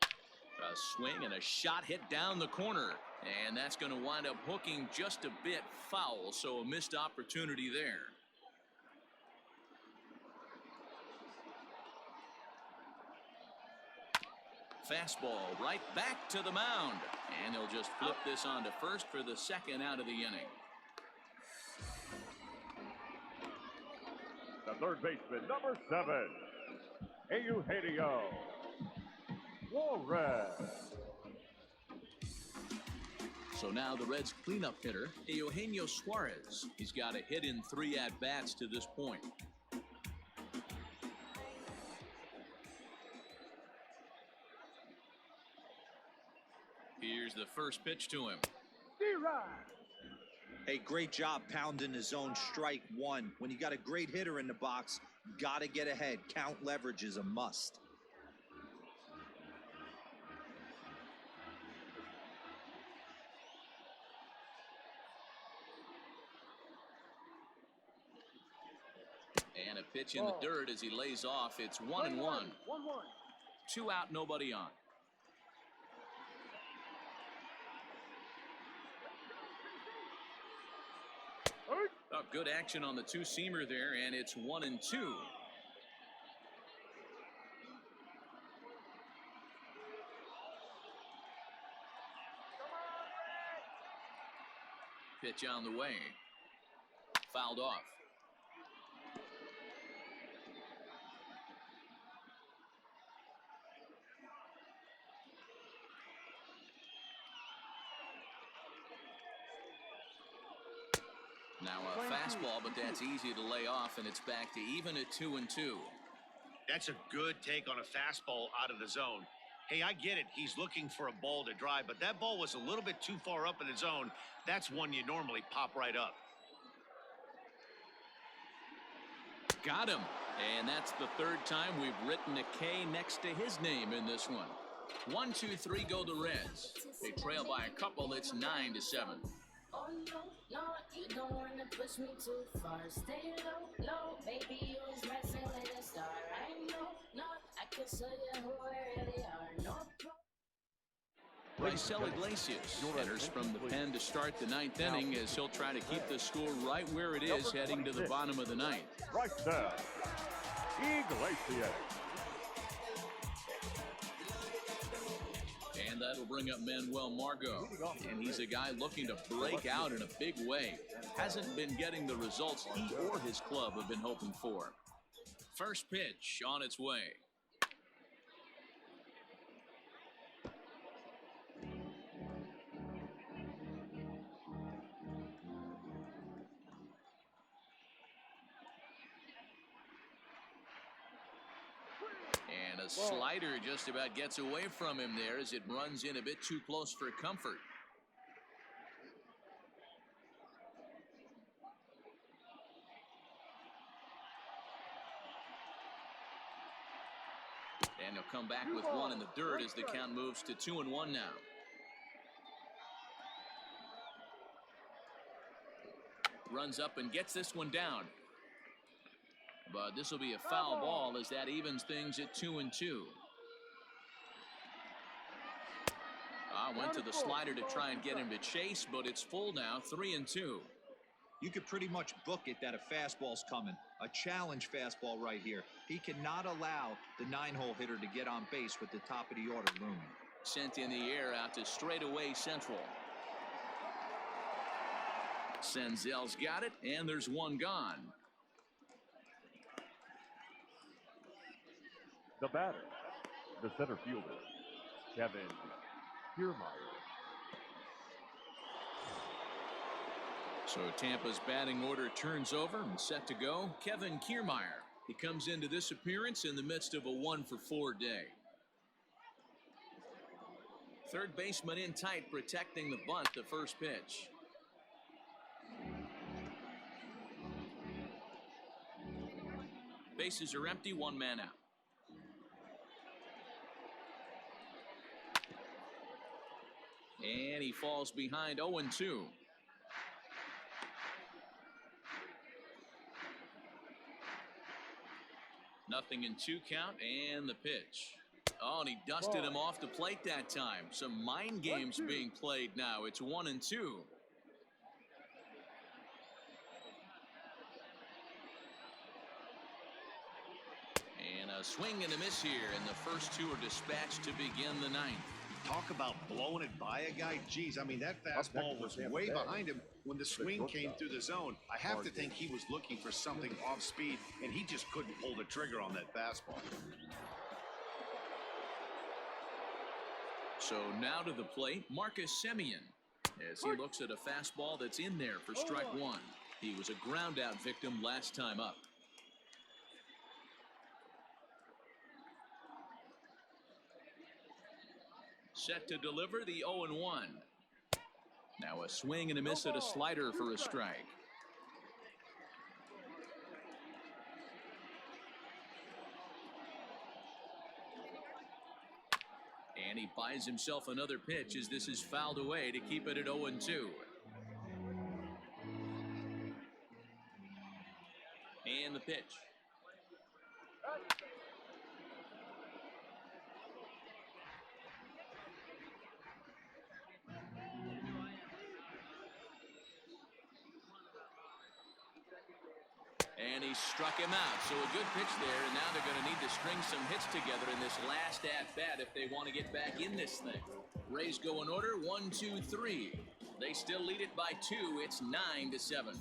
Speaker 1: A swing and a shot hit down the corner. And that's going to wind up hooking just a bit foul, so a missed opportunity there. Fastball right back to the mound. And they'll just flip this on to first for the 2nd out of the inning.
Speaker 3: The third baseman, number 7, Eugenio Suarez.
Speaker 1: So now the Reds' cleanup hitter, Eugenio Suarez. He's got a hit in 3 at-bats to this point. Here's the first pitch to him.
Speaker 4: Hey, great job pounding the zone. Strike one. When you got a great hitter in the box, got to get ahead. Count leverage is a must.
Speaker 1: And a pitch in the dirt as he lays off. It's 1-1. 2 out, nobody on. Oh, good action on the two-seamer there, and it's 1-2. Pitch on the way. Fouled off. Now a fastball, but that's easy to lay off, and it's back to even at 2-2.
Speaker 2: That's a good take on a fastball out of the zone. Hey, I get it. He's looking for a ball to drive, but that ball was a little bit too far up in the zone. That's one you normally pop right up.
Speaker 1: Got him. And that's the 3rd time we've written a K next to his name in this one. 1, 2, 3 go the Reds. They trail by a couple. It's 9-7.
Speaker 7: Oh no, you don't wanna push me too far. Stay low, baby, you was messing with a star. I know, I can show you who I really are. No
Speaker 1: Raisel Iglesias enters from the pen to start the 9th inning as he'll try to keep the score right where it is heading to the bottom of the 9th.
Speaker 3: Raisel Iglesias.
Speaker 1: And that'll bring up Manuel Margot. And he's a guy looking to break out in a big way. Hasn't been getting the results he or his club have been hoping for. First pitch on its way. And a slider just about gets away from him there as it runs in a bit too close for comfort. And he'll come back with one in the dirt as the count moves to 2-1 now. Runs up and gets this one down. But this will be a foul ball as that evens things at 2-2. Went to the slider to try and get him to chase, but it's full now, 3-2.
Speaker 4: You could pretty much book it that a fastball's coming. A challenge fastball right here. He cannot allow the 9-hole hitter to get on base with the top of the order looming.
Speaker 1: Sent in the air out to straightaway central. Senzel's got it, and there's one gone.
Speaker 3: The batter, the center fielder, Kevin Kiermaier.
Speaker 1: So Tampa's batting order turns over and set to go. Kevin Kiermaier. He comes into this appearance in the midst of a 1-for-4 day. Third baseman in tight, protecting the bunt, the first pitch. Bases are empty, one man out. And he falls behind 0-2. Nothing in 2 count, and the pitch. Oh, and he dusted him off the plate that time. Some mind games being played now. It's 1-2. And a swing and a miss here, and the first two are dispatched to begin the 9th.
Speaker 2: Talk about blowing it by a guy. Geez, I mean, that fastball was way behind him when the swing came through the zone. I have to think he was looking for something off speed, and he just couldn't pull the trigger on that fastball.
Speaker 1: So now to the plate, Marcus Semien, as he looks at a fastball that's in there for strike one. He was a ground out victim last time up. Set to deliver the 0-1. Now a swing and a miss at a slider for a strike. And he buys himself another pitch as this is fouled away to keep it at 0-2. And the pitch. And he struck him out. So a good pitch there, and now they're going to need to string some hits together in this last at-bat if they want to get back in this thing. Rays go in order, 1, 2, 3. They still lead it by 2. It's 9-7.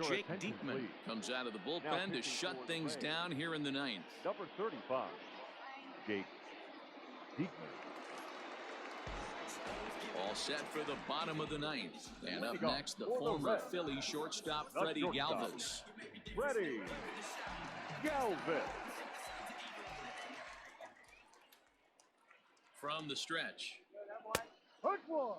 Speaker 1: Jake Diekman comes out of the bullpen to shut things down here in the ninth.
Speaker 3: Number 35, Jake Diekman.
Speaker 1: All set for the bottom of the ninth. And up next, the former Philly shortstop, Freddie Galvis.
Speaker 3: Freddie Galvis.
Speaker 1: From the stretch.
Speaker 3: Hook one.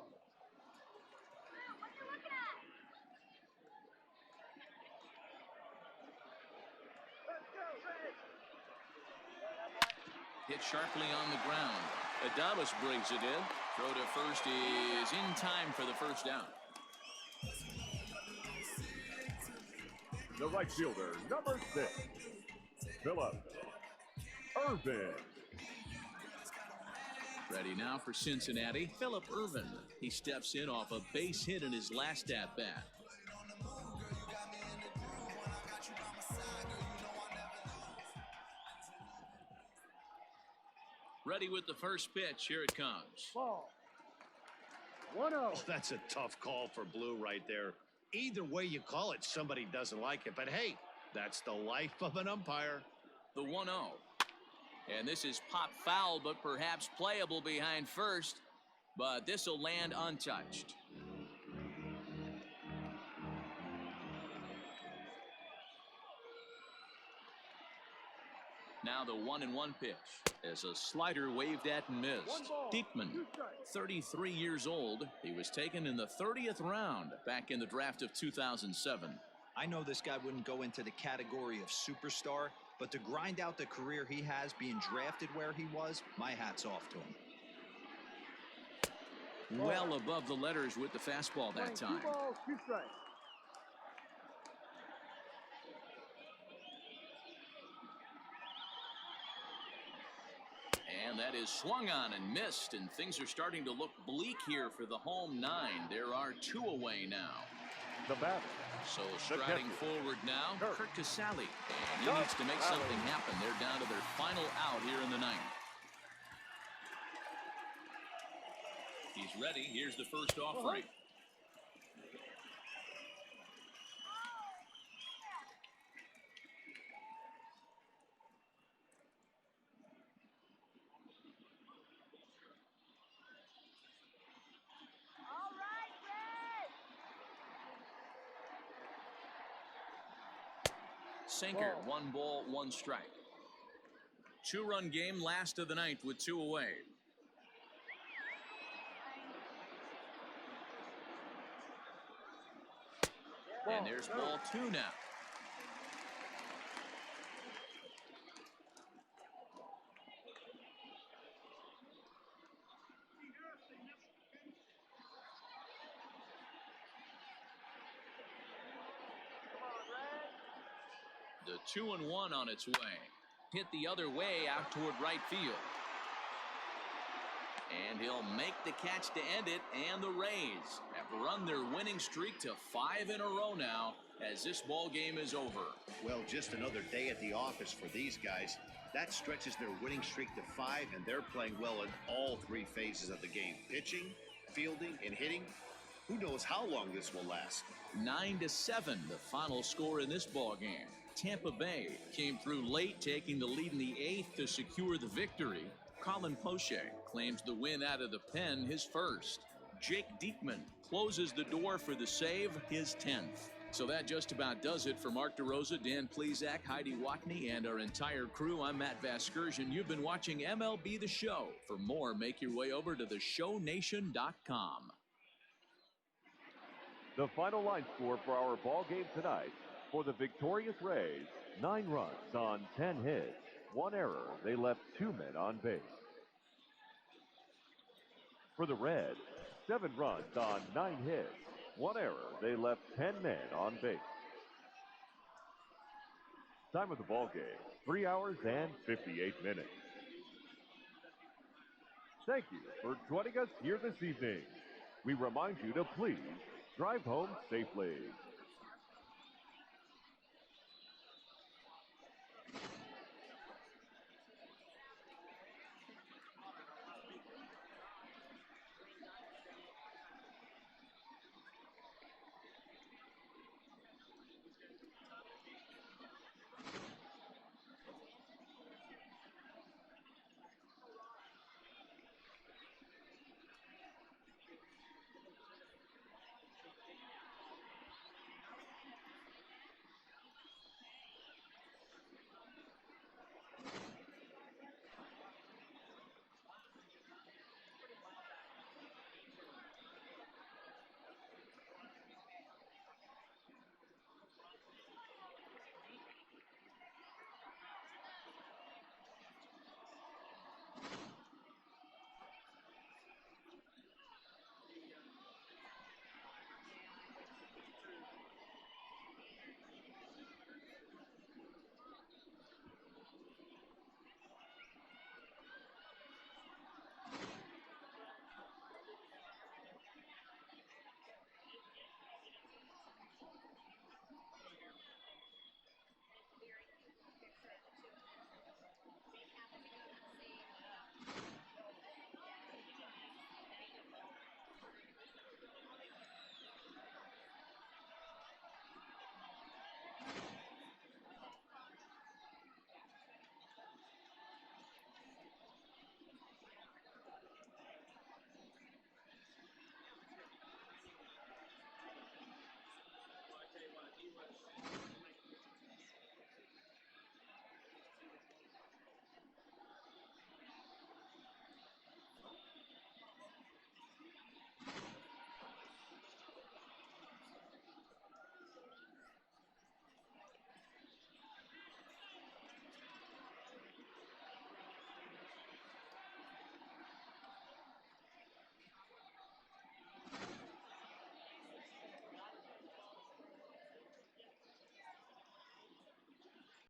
Speaker 1: Hit sharply on the ground. Adames brings it in. Throw to first is in time for the first down.
Speaker 3: The right fielder, number 6, Philip Irvin.
Speaker 1: Ready now for Cincinnati, Philip Irvin. He steps in off a base hit in his last at-bat. Ready with the first pitch. Here it comes.
Speaker 3: Ball. 1-0.
Speaker 2: Oh, that's a tough call for Blue right there. Either way you call it, somebody doesn't like it. But hey, that's the life of an umpire.
Speaker 1: The 1-0. And this is pop foul, but perhaps playable behind first. But this will land untouched. Now the 1-1 pitch as a slider waved at and missed. Diekman, 33 years old. He was taken in the 30th round back in the draft of 2007.
Speaker 4: I know this guy wouldn't go into the category of superstar, but to grind out the career he has being drafted where he was, my hat's off to him.
Speaker 1: Well above the letters with the fastball that time.
Speaker 3: 2 balls, 2 strikes.
Speaker 1: And that is swung on and missed, and things are starting to look bleak here for the home 9. There are 2 away now.
Speaker 3: The batter.
Speaker 1: So striding forward now, Kurt Casale. And he needs to make something happen. They're down to their final out here in the 9th. He's ready. Here's the first offering. Sinker, 1 ball, 1 strike. 2-run game, last of the 9th with 2 away. And there's ball 2 now. The 2-1 on its way. Hit the other way out toward right field. And he'll make the catch to end it, and the Rays have run their winning streak to 5 in a row now as this ball game is over.
Speaker 2: Well, just another day at the office for these guys. That stretches their winning streak to 5, and they're playing well in all 3 phases of the game. Pitching, fielding, and hitting. Who knows how long this will last?
Speaker 1: 9-7, the final score in this ball game. Tampa Bay came through late, taking the lead in the 8th to secure the victory. Colin Poche claims the win out of the pen, his first. Jake Diekman closes the door for the save, his 10th. So that just about does it for Mark DeRosa, Dan Plezak, Heidi Watney, and our entire crew. I'm Matt Vasgersian. You've been watching MLB The Show. For more, make your way over to theshownation.com.
Speaker 3: The final line score for our ball game tonight. For the victorious Rays, 9 runs on 10 hits. 1 error. They left 2 men on base. For the Reds, 7 runs on 9 hits. 1 error. They left 10 men on base. Time of the ball game, 3 hours and 58 minutes. Thank you for joining us here this evening. We remind you to please drive home safely.